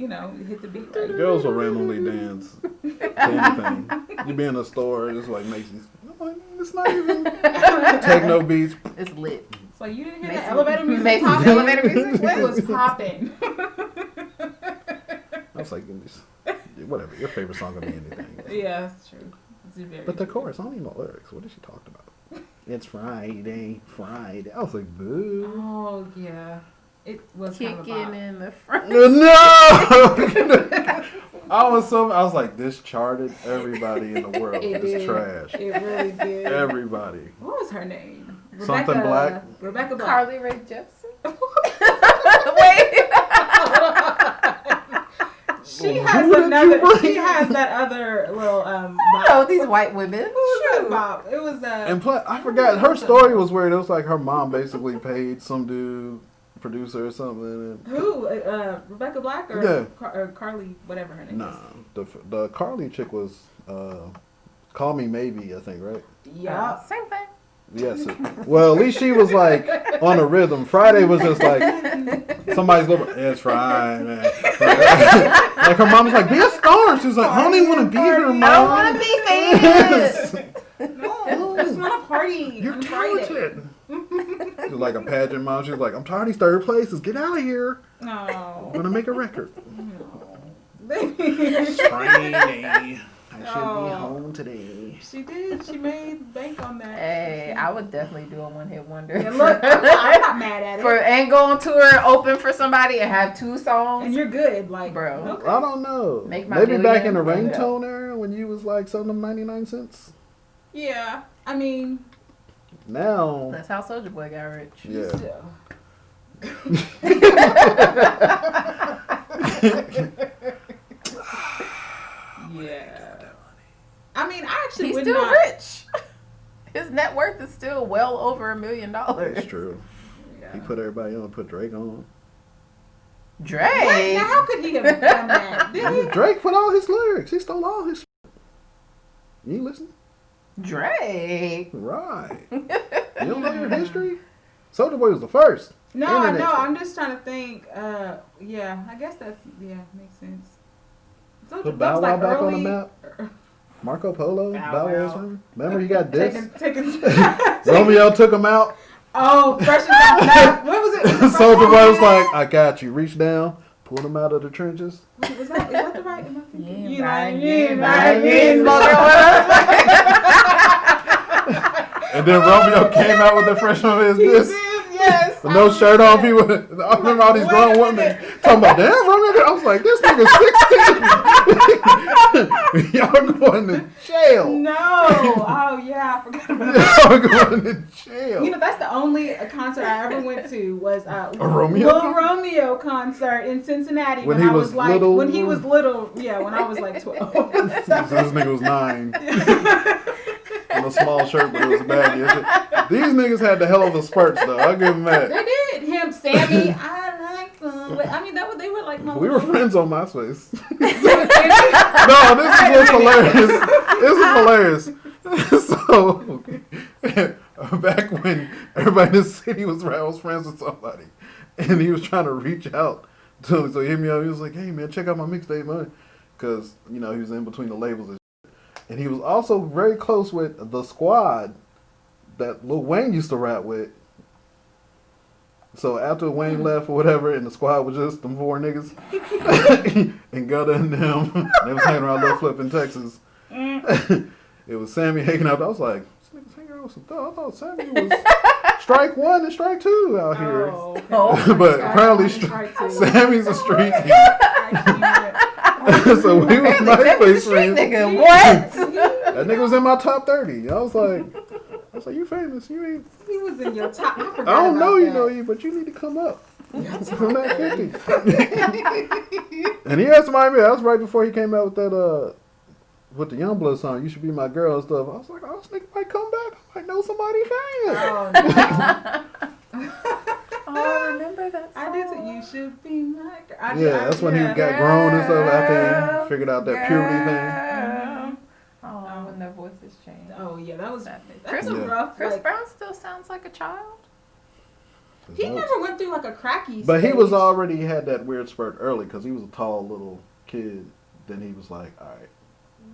hit the beat right. Girls will randomly dance to anything. You be in a store, it's like Macy's. I'm like, it's not even techno beats. It's lit. So you didn't hear Macy's- that elevator music Macy's popping? elevator music? It was popping. I was like, whatever. Your favorite song could be anything. Yeah, that's true. It's very But the true. chorus, I don't even know lyrics. What did she talk about? It's Friday. I was like, boo. Oh yeah, it was kind of a Kicking bop. in the front. No! I was like, this charted everybody in the world. It It's did. trash. It really did. Everybody. What was her name? Something Black? Rebecca Black. Carly Rae Jepsen. Wait. She has Who did another. you She has that other little Oh, these white women. Who was that bop? It was And plus, I forgot, her story was weird. It was like her mom basically paid some dude, producer or something. who? Rebecca Black or, Yeah. or Carly, whatever her name Nah, is. the Carly chick was Call Me Maybe, I think, right? Yup. Same thing. Yes. Well, at least she was like on a rhythm. Friday was just like somebody's little. It's Friday, man. Like her mom was like, be a star. She was like, I don't even want to be here, mom. I don't want to be famous. No, it's not a party. You're on Friday. talented. She was like a pageant mom. She was like, I'm tired of these third places. Get out of here. No. I'm gonna make a record. She Friday. I should be home today. did. She made bank on that. Hey, I would definitely do a one-hit wonder. Yeah, look, I'm not mad at it. And go on tour, open for somebody, and have 2 songs. And you're good, like, Bro. Okay. I don't know. Make my Maybe back in the million. ringtone era when you was like selling them 99 cents. Yeah, I mean, Now, That's how Soulja Boy got rich. yeah. still. Yeah. I mean, I actually He's would still not. rich. His net worth is still well over $1 million. That's true. Yeah. He put everybody on, put Drake on. Drake. What? Now, how could he have done that? Did he? Drake put all his lyrics. He stole all his. You ain't listen? Drake. Right. You don't know your history? Soulja Boy was the first. No, I Internet know. shit. I'm just trying to think. Yeah, I guess that's makes sense. So Put that Bow was Wow like back on the early. map. Marco Polo, Bow Bow Wow. Wow. Remember he got dissed? Taking Romeo took him out. Oh, fresh out. What was it? Soulja Boy was like, I got you. Reach down, pulled him out of the trenches. Is that the right? Am I thinking? You ain't And then Romeo came out with the fresh one of his diss. Yes. With no shirt on, people. I remember all these grown women talking about, damn, Romeo. I was like, this nigga's 16. Y'all going to jail. No. Oh yeah, I forgot about that. Y'all going to jail. You know, that's the only concert I ever went to was A Romeo Lil concert? Romeo concert in Cincinnati When when he I was was like little? when he was little. Yeah, when I was like 12. So this nigga was 9. In a small shirt, but it was baggy. These niggas had the hell of a spurts, though. I'll give them that. They did. Him, Sammy, I like them. But, I mean, they were like my We were little- friends on MySpace. Sammy? No, this is what's hilarious. This is hilarious. So, back when everybody in the city was friends with somebody, and he was trying to reach out to him, so he hit me up. He was like, "Hey man, check out my mixtape, man," because he was in between the labels and shit. And he was also very close with the Squad that Lil Wayne used to rap with. So after Wayne left or whatever, and the Squad was just them 4 niggas, and Gutter and them, they was hanging around Lil Flip in Texas. It was Sammy hanging out. I was like, this nigga's hanging out with some thug. I thought Sammy was strike 1 and strike 2 out here. Oh, okay. Oh, But God, apparently strike 2. Sammy's a street I So we was MySpace friends. Nigga, what? That nigga was in my top 30. I was like, you famous. You ain't. He was in your top. I forgot I don't know about you know that. you, but you need to come up from that 50. And he asked my man. That was right before he came out with that with the Youngblood song. You should be my girl and stuff. I was like, oh, this nigga might come back. I might know somebody famous. Oh, no. Oh, I remember that song. I did say you should be my girl. Yeah, that's when he got grown and stuff after he figured out that puberty thing. Oh, when their voices changed. Oh yeah, that's Chris, a Yeah. rough. Chris Like, Brown still sounds like a child. he never went through like a cracky. But he stage. was already had that weird spurt early because he was a tall little kid. Then he was like, all right.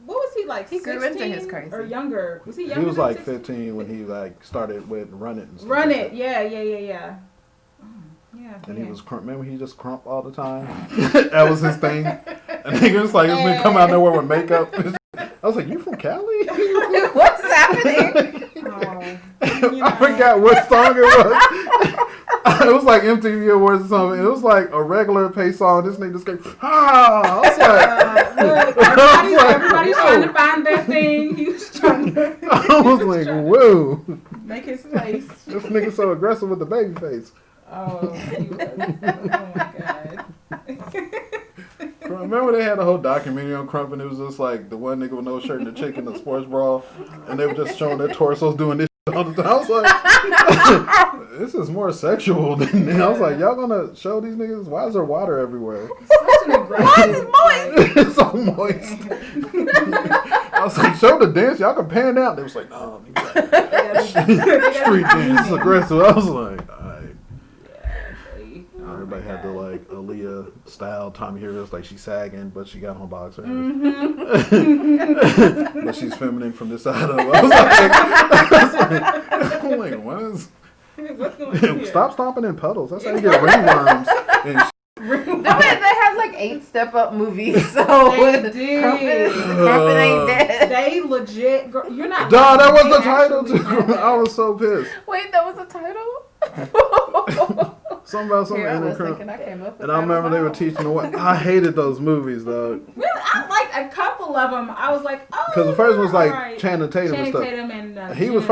What was he like? He grew into 16 his crazy. or younger? Was he younger? He was than like 16? 15 when he like started with Run It and stuff. Run like it, that. yeah. And yeah. he was remember he just crump all the time. That was his thing. And he was like, this nigga come out of nowhere with makeup. I was like, you from Cali? What's happening? I forgot what song it was. It was like MTV Awards or something. It was like a regular pay song. This nigga just came, I was like, Look, everybody's whoa. trying to find their thing. He was trying to. I was like, whoa. Make his place. This nigga so aggressive with the baby face. Oh, he was. Oh my god. Remember they had a whole documentary on Crump and it was just like the one nigga with no shirt and the chick in the sports bra and they were just showing their torsos doing this shit all the time. I was like, this is more sexual than that. I was like, y'all gonna show these niggas? Why is there water everywhere? Such an aggressive. It's so moist. I was like, show the dance. Y'all can pan out. They was like, no. Street dance is aggressive. I was like, all right. Everybody had the like Aaliyah style Tommy Hilfiger, like she's sagging, but she got on boxers. Mm-hmm. But she's feminine from the side up. I was like, what is? What's going on here? Stop stomping in puddles. That's how you get ringworms. And They had like 8 step-up movies, so They did. Crumpet ain't dead. They legit. You're not. Dog, that was They the title actually too. had that. I was so pissed. Wait, that was a title? Something about something. Here, I in was the thinking I came up with And I remember they were teaching what I hated those movies, though. Really, I liked a couple of them. I was like, oh. Because the first one was like alright. Channing Tatum and Channing stuff. Tatum and He was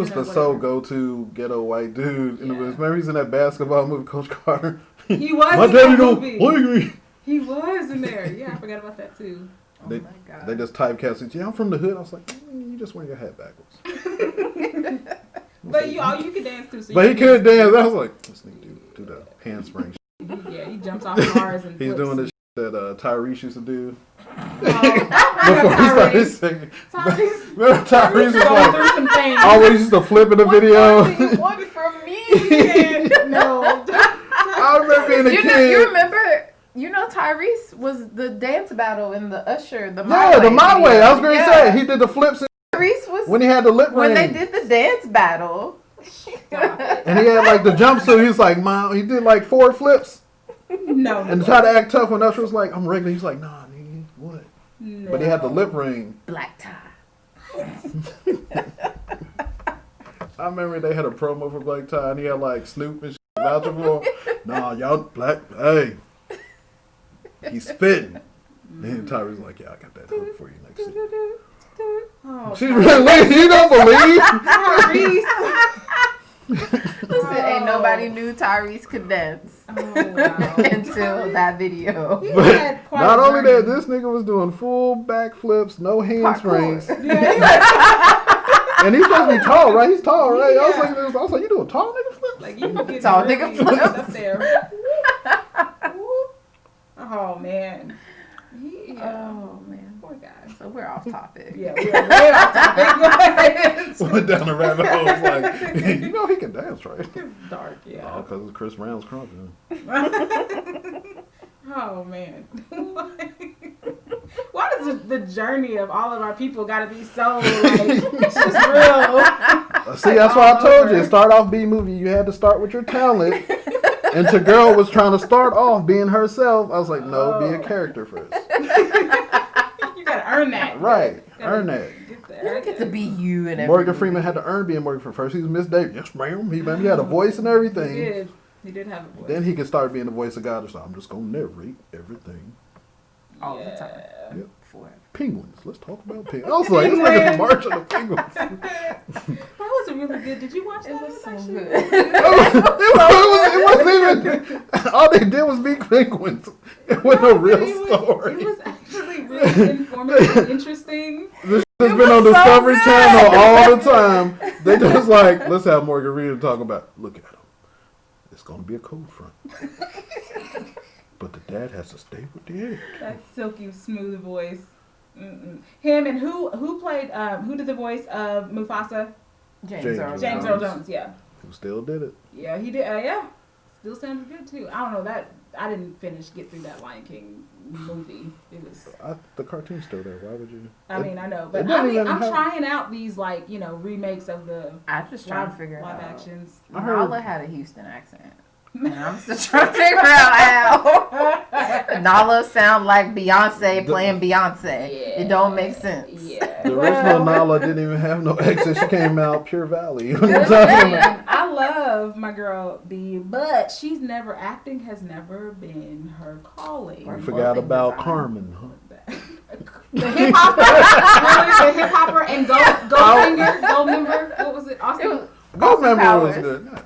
the sole go-to ghetto white dude. And Yeah. remember he's in that basketball movie, Coach Carter. He was My in daddy that don't movie. like me. He was in there. Yeah, I forgot about that too. They, my God. they just typecast it. Yeah, I'm from the hood. I was like, you just wearing your hat backwards. But you can dance too. So But he could dance. I was like, this nigga do the handspring. Yeah, he jumps off cars and He's flips. doing the that Tyrese used to do. Oh, Before he started Tyrese. singing. Tyrese. Remember Tyrese was going like, through some things. always used to flip in the video. What do you want from me? No. I remember being a You kid. remember, Tyrese was the dance battle in the Usher, the My Yeah, Way the My video. Way. I was going to say, he did the flips Tyrese was when he had the lip ring. when they did the dance battle. And he had like the jumpsuit. He was like, Mom, he did like 4 flips. No. And tried to act tough when Usher was like, I'm regular. He's like, nah, nigga, what? No. But he had the lip ring. Black tie. I remember they had a promo for Black Tie and he had like Snoop and shit vouching for him. Nah, y'all black, hey. He's spitting. And Tyree's like, yeah, I got that hook for you next week. Oh, She's really, you don't believe? Tyrese. Listen, ain't nobody knew Tyrese could dance Oh, wow. until that video. He But had quite not a only journey. that, this nigga was doing full backflips, no handsprings. Yeah, And he's supposed to be tall, right? He's tall, right? Yeah. I was like, you doing tall nigga flips? like you get Tall really nigga flips. up there. Oh man. Oh man, Poor guy. so we're off topic. Yeah, we are way off topic. Went down the rabbit hole. It's like, you know he can dance, right? It's dark, yeah. Oh, because it's Chris Brown's crunk. Oh man. Why does the journey of all of our people gotta be so like it's just real? See, that's why I told you. Start off B movie. You had to start with your talent. And the girl was trying to start off being herself. I was like, no, be a character first. You gotta earn that. Right. Gotta Earn that. Get You there. don't get to be you and Morgan Freeman had to earn being Morgan Freeman first. He was Miss Davis. Yes, ma'am. He had a voice and everything. He did. He did have a voice. Then he could start being the voice of God. So I'm just going to narrate everything. all the time. Yep. Forever. Penguins. Let's talk about penguins. I was like, it's like a march of the penguins. That was really good. Did you watch that? It was so actually good. It wasn't even. All they did was be penguins. It wasn't a real story. It was actually really informative and interesting. This has It been on was so Discovery good. Channel all the time. They just like, let's have Morgan Freeman talk about, look at him. It's going to be a cold front. But the dad has to stay with the egg. That silky smooth voice. Mm-mm. Him and who played who did the voice of Mufasa? James Earl James Earl Jones. Yeah, Who still did it. yeah, he did. Yeah, still sounds good too. I don't know that I didn't get through that Lion King movie. It was. The cartoon's still there. Why would you? I mean, I know, but it doesn't I'm even have- trying out these like remakes of the I'm just trying to live, figure it live out. actions. I heard- Nala had a Houston accent. And I'm still trying to figure out how Nala sound like Beyonce playing Beyonce. It don't make sense. Yeah. The original Nala didn't even have no exit. She came out pure valley. Listen, I love my girl B, but acting has never been her calling. You forgot about Carmen, huh? The hip hopper, really, the hip hopper and Goldfinger. What was it? Austin. Goldmember was Powers. good.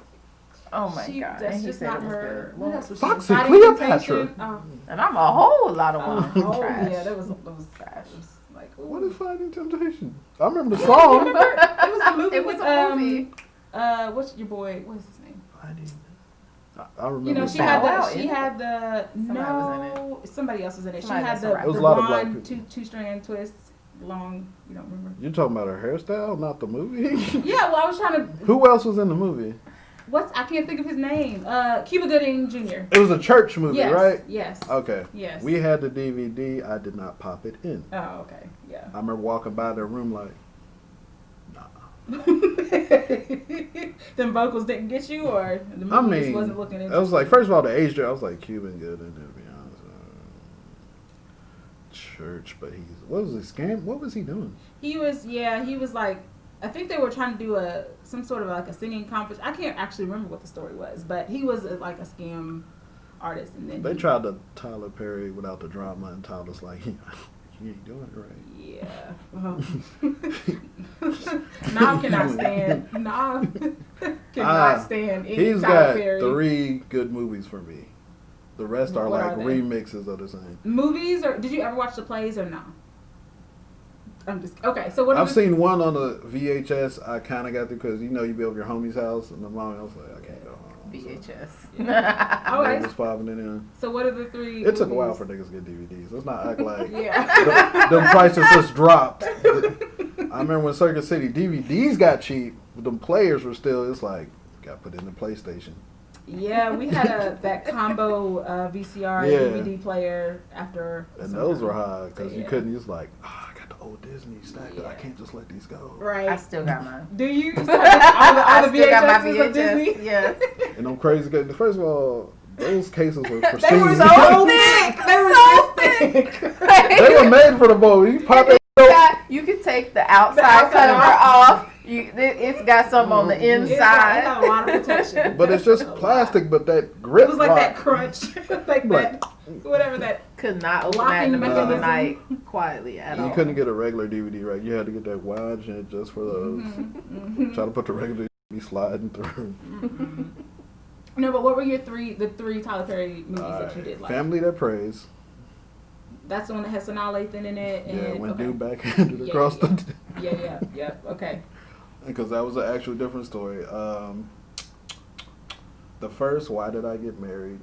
Oh my god! That's And he just said not it was her. good. What else was she Foxy in? Fighting Cleopatra. Temptation. Oh, And I'm a whole lot of women. oh Trash. yeah, that was trash. It was like, ooh. What is Fighting Temptation? I remember the You song. remember? It was a movie It was with a movie. what's your boy? What is his name? I remember. You know, she the had song. Wow, the she had the Somebody was in somebody else was in it. She Somebody had that's the alright. It was a lot of black blonde people. two strand twists. long. You don't remember? You talking about her hairstyle, not the movie? Yeah, well, I was trying to. Who else was in the movie? I can't think of his name. Cuba Gooding Jr. It was a church movie, Yes, right? yes. Okay. Yes. We had the DVD. I did not pop it in. Oh, okay. Yeah. I remember walking by their room like, nah. Them vocals didn't get you, or the movie just wasn't looking interesting? I was like, first of all, the age, I was like, Cuban Gooding, to be honest. Church, but what was his scam? What was he doing? He was like, I think they were trying to do some sort of like a singing competition. I can't actually remember what the story was, but he was like a scam artist, and then They tried to Tyler Perry without the drama, and Tyler's like, you ain't doing it right. Yeah. Now cannot stand. Now cannot stand any He's Tyler got Perry 3 good movies for me. The rest are What like are they? remixes of the same. movies, or did you ever watch the plays or no? I'm just okay. So what? I've seen one on the VHS. I kind of got through because you be over your homie's house, and the mom was like, I can't go home. VHS. Okay. Was popping it in. So what are the 3? It took a while for niggas to get DVDs. Let's not act like Yeah. them prices just dropped. I remember when Circuit City DVDs got cheap, but them players were still. It's like got put in the PlayStation. Yeah, we had that combo VCR DVD player after. And those were high because you Yeah. couldn't. It's like, I got the old Disney stacked. I can't just let these go. Right. I still got mine. Do you? All the still got my VHSs of Disney? VHS. Yes. And them crazy guys. First of all, those cases were They pristine. were so thick. They were so thick. They were made for the bowl. You pop it. You can take the outside cover off. It's got some on the It's inside. got a lot of protection. But it's just plastic, but that grip. It was like lock. that crunch, like that, whatever that. Could not open that Locking in the middle of the mechanism. night quietly at all. You couldn't get a regular DVD, right? You had to get that wide shit just for those. Try to put the regular DVD sliding through. No, but what were the 3 Tyler Perry movies that you did like? Family That Prays. That's the one that has Sanaa Lathan in it. And, Yeah, when okay. dude backhanded Yeah, across yeah. the. Yeah. Okay. Because that was an actual different story. The first, Why Did I Get Married?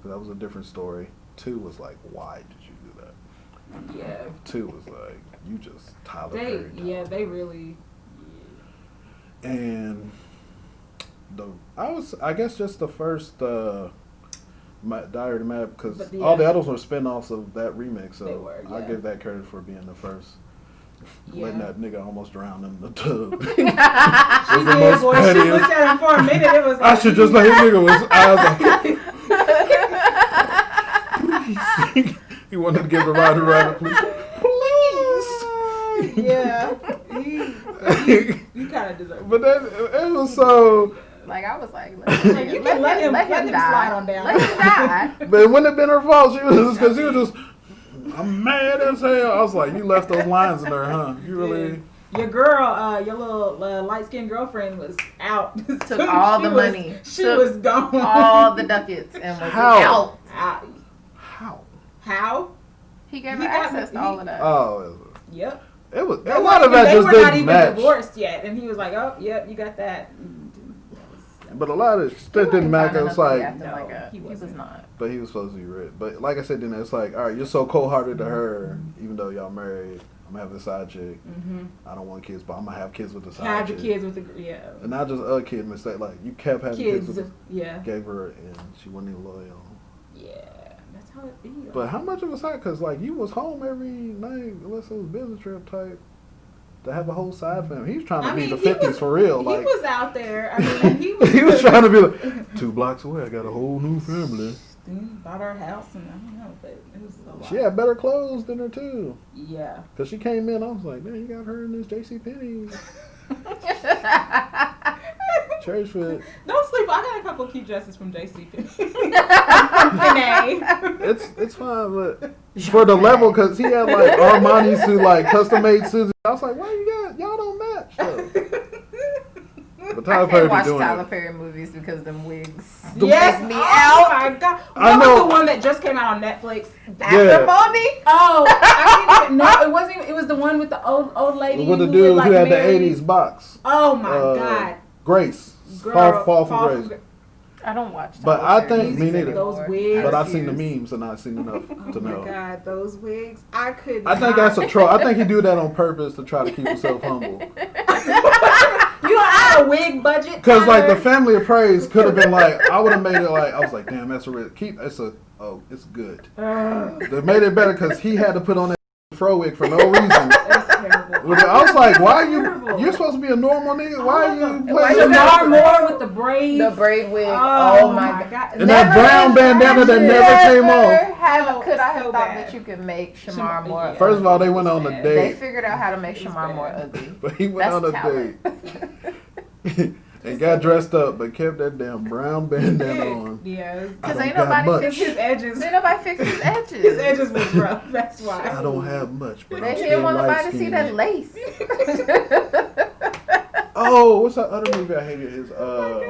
That was a different story. 2 was like, why did you do that? Yeah. 2 was like, you just Tyler Perry. They really. Yeah. And I guess just the first Diary of the Mad, because all the others were spin-offs of that remix. So They were, I yeah. give that credit for being the first. Yeah. Letting that nigga almost drown in the tub. She did, boy. She looked at him for a minute. It was. I should just let his nigga was. I was like, he wanted to give the rider please. Yeah. You kind of deserve it. But it was so. Like I was like, Like, you can let him die. slide on down. Let him die. But it wouldn't have been her fault. She was because he was just. I'm mad as hell. I was like, you left those lines in there, huh? You really. Your girl, your little light-skinned girlfriend was out. Took all the money. She was gone. All the ducats and was How? out. How? He gave her access to all of that. Oh. Yep. It was. They A lot of weren't that even- just They were not didn't even match. divorced yet, and he was like, "Oh, yep, you got that." But a lot of shit didn't matter. It's like. he He was wasn't. not. But he was supposed to be rich. But like I said, then it's like, all right, you're so cold-hearted to her, even though y'all married. I'm gonna have a side chick. I don't want kids, but I'm gonna have kids with the side Have chick. the kids with the And not just a kid mistake. Like you kept having kids with yeah. gave her, and she wasn't even loyal. Yeah, that's how it feels. But how much of a side? Because like you was home every night, unless it was business trip type. To have a whole side family. He was trying to be the 50s for real. He Like was out there. I mean, he was. he was trying to be like 2 blocks away. I got a whole new family. Bought our house, and I don't know, but it was a lot. She had better clothes than her too. Yeah. Cause she came in, I was like, man, you got her in this JCPenney church fit. Don't sleep. I got a couple cute dresses from JC. It's fine, but for the level, cause he had like Armani suit, like custom made suits. I was like, why you got? Y'all don't match. Though. But Tyler I Perry can't be watch doing Tyler it. Perry movies because them wigs Yes. me Oh out. my god. I What know. was the one that just came out on Netflix? Acrimony? Oh, I can't even, no, it wasn't. It was the one with the old lady With the who dude was, who had married. the '80s box. Oh my god. Grace. Girl, Fall from Grace. I don't watch. But Tyler I think Perry me movies neither. Those anymore. wigs. But I I've seen the refuse. memes and I've seen enough to Oh my know. God, those wigs! I could. I think that's a troll. I think he do that on purpose to try to keep himself humble. You don't have a wig budget. Because like the Tyler? family of praise could have been like, I would have made it like, I was like, damn, that's a real it's good. They made it better because he had to put on that fro wig for no reason. That's terrible. I was like, why are Terrible. you're supposed to be a normal nigga? Why are you Why playing you Jamar got- Moore with the braids. The braid wig. Oh, Oh, my my god. God. And that brown bandana that never came off. Oh, Could I it's have so thought bad. that you could make Shamar Shamar- more? yeah. First of all, they went on a Bad. They date. figured out how to make It was Shamar more bad. ugly. But he went That's on a talent. date. And got dressed up, but kept that damn brown bandana on. Yeah. I Because don't ain't got nobody much. fix His edges. Ain't nobody fix his edges. His edges was rough. That's why. I don't have much, but They I'm didn't still want nobody light to see that skinned. lace. Oh, what's that other movie I hated? His Oh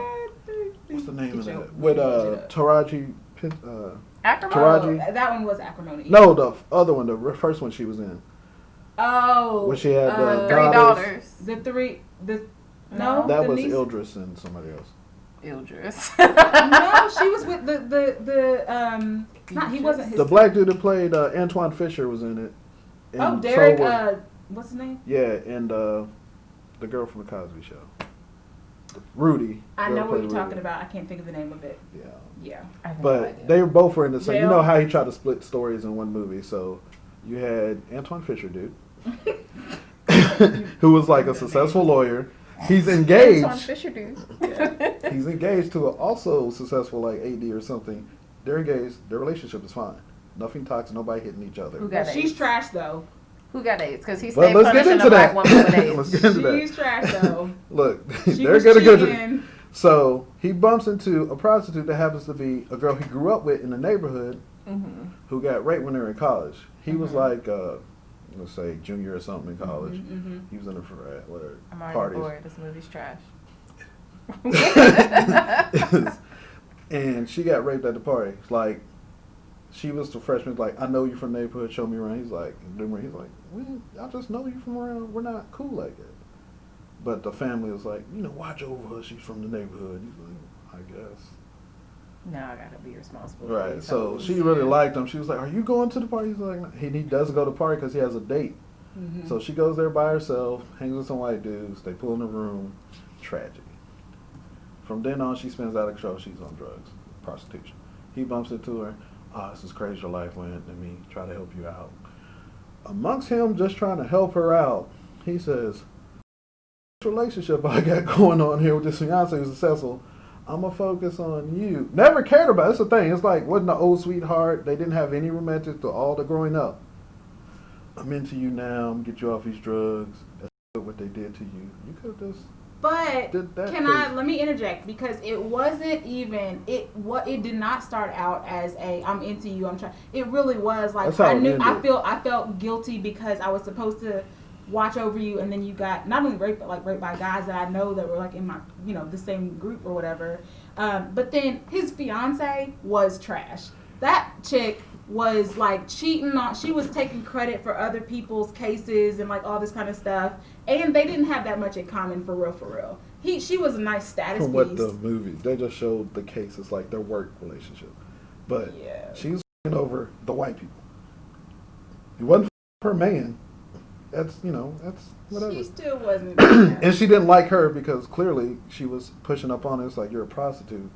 what's the name of Get it? With Taraji. Acrimony. Taraji. That one was acrimony. No, the other one, the first one she was in, Oh. when she had the Three daughters. No. that the was niece- Idris and somebody else. Idris. No, she was with not he wasn't his. The black dude that played Antoine Fisher was in it. And Oh, Derek. so was- What's his name? yeah, and the girl from the Cosby Show, Rudy. I Girl know what played you're Rudy. talking about. I can't think of the name of it. Yeah. Yeah. I have no But idea. they both were in the same. You Jail. know how he tried to split stories in one movie. So you had Antoine Fisher, dude, who was like a successful lawyer. He's Antoine engaged. Fisher dude. He's engaged to a also successful like AD or something. They're engaged. Their relationship is fine. Nothing toxic. Nobody hitting each other. Who got But she's AIDS? trash though. Who got AIDS? Because he But stayed let's get punishing into a black that. woman with AIDS. Let's get into that. She's trash though. Look, She they're was gonna get to. cheating. So he bumps into a prostitute that happens to be a girl he grew up with in the neighborhood, Mm-hmm. who got raped when they were in college. He was Mhm. like, let's say, junior or something in college. Mm-hmm. He was in a frat, whatever. I'm already parties. bored. This movie's trash. And she got raped at the party. It's like, she was the freshman. Like, I know you from the neighborhood. Show me around. He's like, I just know you from around. We're not cool like that. But the family was like, watch over her. She's from the neighborhood. He's like, I guess. Now I gotta be responsible. for Right. these So hoes. she really liked him. She was like, "Are you going to the party?" He's like, he doesn't go to the party because he has a date. Mm-hmm. So she goes there by herself, hangs with some white dudes. They pull in the room. Tragedy. From then on, she spends out of control. She's on drugs, prostitution. He bumps into her. Oh, this is crazy your life went. Let me try to help you out. Amongst him just trying to help her out, he says, "This relationship I got going on here with this fiance who's successful, I'm going to focus on you." Never cared about it. That's the thing. It's like, wasn't an old sweetheart. They didn't have any romantic to all the growing up. I'm into you now. I'm going to get you off these drugs. That's what they did to you. You could have just But did that. let me interject because it wasn't even it did not start out as a I'm into you, I'm trying. It really was like That's how it I felt guilty because I was supposed to watch over you, and then you got not only raped but like raped by guys that I know that were like in my the same group or whatever. But then his fiance was trash. That chick was like cheating on. She was taking credit for other people's cases and like all this kind of stuff. And they didn't have that much in common for real, for real. She was a nice status From piece. what the movie, they just showed the cases like their work relationship. But Yeah. she was over the white people. It wasn't her man. That's whatever. She still wasn't. And she didn't like her because clearly she was pushing up on it. It's like, you're a prostitute.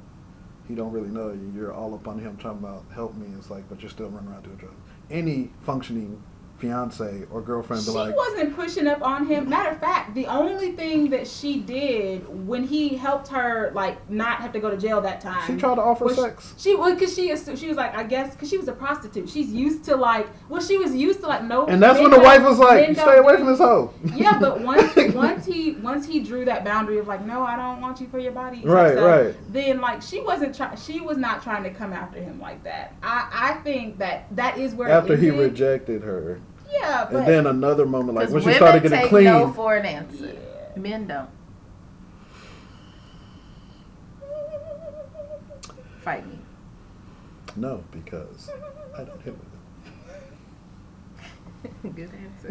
He don't really know you. You're all up on him talking about help me. It's like, but you're still running around doing drugs. Any functioning fiance or girlfriend be She like, wasn't pushing up on him. Matter of fact, the only thing that she did when he helped her like not have to go to jail that time, she tried to offer was sex. She was because she was like, I guess because she was a prostitute. She's used to like she was used to like no. And that's men when the don't- wife was like, men stay don't away do- from this hoe. Yeah, but once he drew that boundary of like, no, I don't want you for your body. type Right, stuff, right. Then like she was not trying to come after him like that. I think that is where After it he ended. rejected her. Yeah, but And then another moment, like when Because she women started getting take clean. no for an answer. Yeah. Men don't. Fight me. No, because I don't hit with it. Good answer.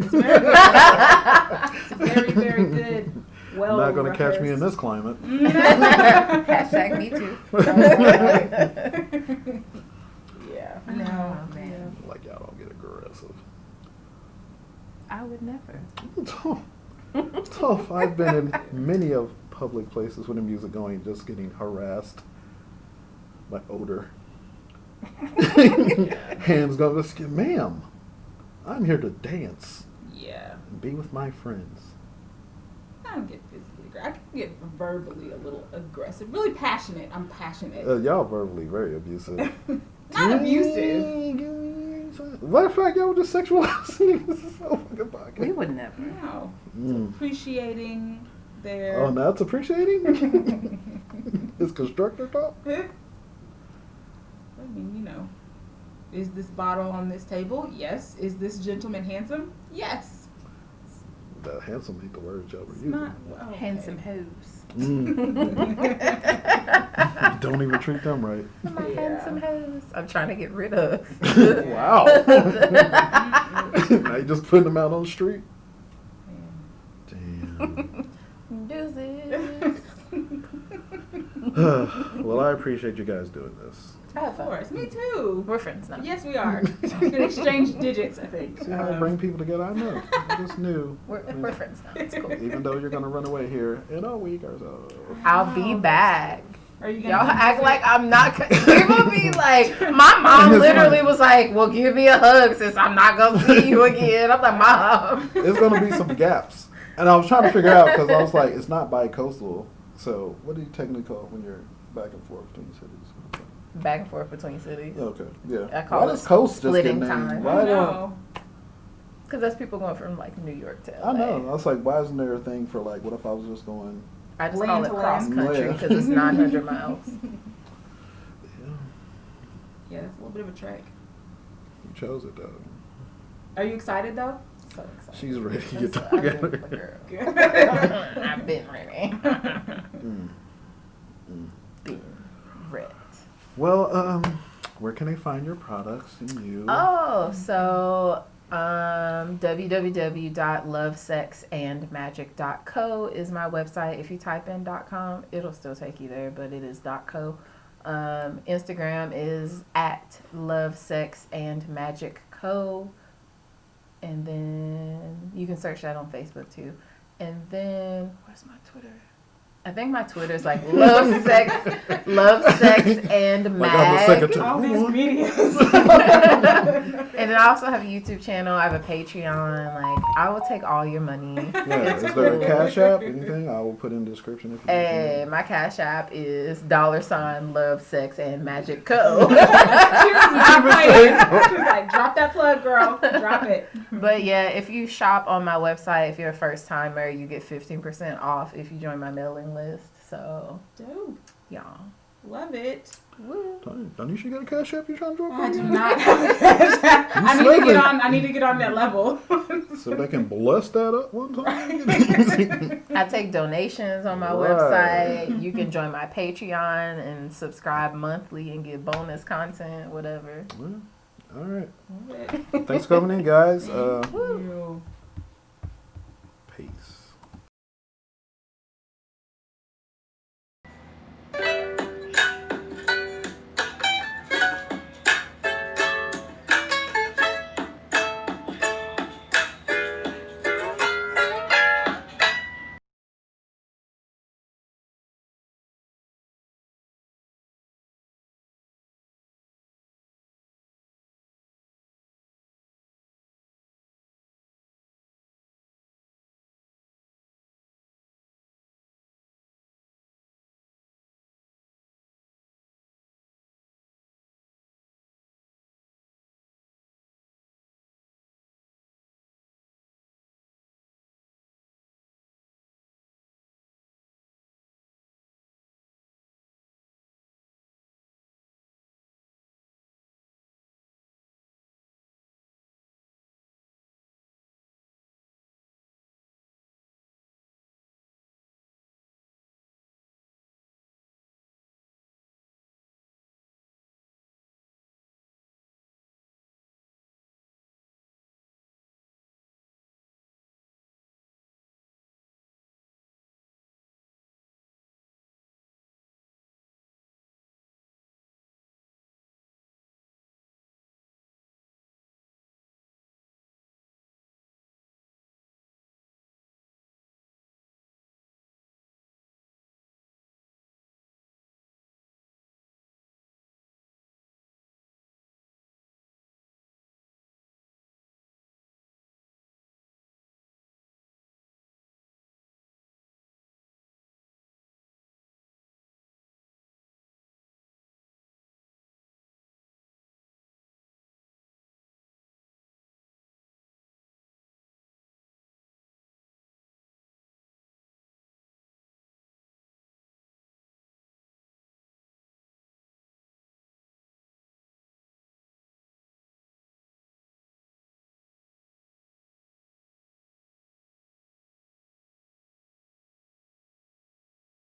It's very, very good. Well, not going to catch me in this climate. Hashtag me too. Yeah. No, No. man. Like, y'all don't get aggressive. I would never. Tough. I've been in many of public places with the music going, just getting harassed by odor. Hands go, ma'am, I'm here to dance Yeah. and be with my friends. I don't get physically aggressive. I can get verbally a little aggressive. Really passionate. I'm passionate. Y'all verbally very abusive. Not abusive. Matter of fact, y'all were just sexualizing this whole fucking podcast. We would never. No. Mm. Appreciating their. Oh, now it's appreciating? It's constructor talk? I mean, is this bottle on this table? Yes. Is this gentleman handsome? Yes. The handsome ain't the word y'all were It's using. not okay. Handsome hoes. Don't even treat them right. My Yeah. handsome hoes. I'm trying to get rid of. Wow. Now you just putting them out on the street? Damn. Deuces. Well, I appreciate you guys doing this. Of course. Me too. We're friends now. Yes, we are. We can exchange digits, I think. See how I bring people together? I know. I just knew. We're friends now. It's cool. Even though you're going to run away here in a week or so. I'll be back. Are you gonna Y'all be act busy? like I'm not. People be like, my mom literally was like, "Well, give me a hug since I'm not gonna see you again." I'm like, Mom. It's going to be some gaps. And I was trying to figure out because I was like, it's not bi-coastal. So what do you technically call it when you're back and forth between cities? Back and forth between cities. Okay, yeah. I call Why it does coast just get splitting named? time. Why I don't? know. Because that's people going from like New York to LA. I know. I was like, why isn't there a thing for like, what if I was just going? I just Land call it to cross land. country Yeah. because it's 900 miles. Yeah, Yeah, it's a little bit of a trek. you chose it though. Are you excited though? So excited. She's ready to get That's what I do, together. girl. I've been ready. Been ready. Well, where can they find your products and you? Oh, so www.lovesexandmagicco is my website. If you type in .com, it'll still take you there, but it is .co. Instagram is at lovesexandmagicco. And then you can search that on Facebook too. And then where's my Twitter? I think my Twitter is like love sex and Like on the mag. second All these medias. And then I also have a YouTube channel. I have a Patreon. Like, I will take all your money. Yeah, It's is there a cool. cash app? Anything? I will put in the description if you Hey, my Cash App is $Love Sex and Magic Co. She was not playing. She was like, drop that plug, girl. Drop it. But yeah, if you shop on my website, if you're a first timer, you get 15% off if you join my mailing list. So, Dope. y'all. Love it. Woo. Donisha, you got a cash app you trying to drop? I do not have a cash app. I need to get on that level. So they can bless that up one time? I take donations on my Right. website. You can join my Patreon and subscribe monthly and get bonus content, whatever. Well, all right. Love it. Thanks for coming in, guys. Thank you.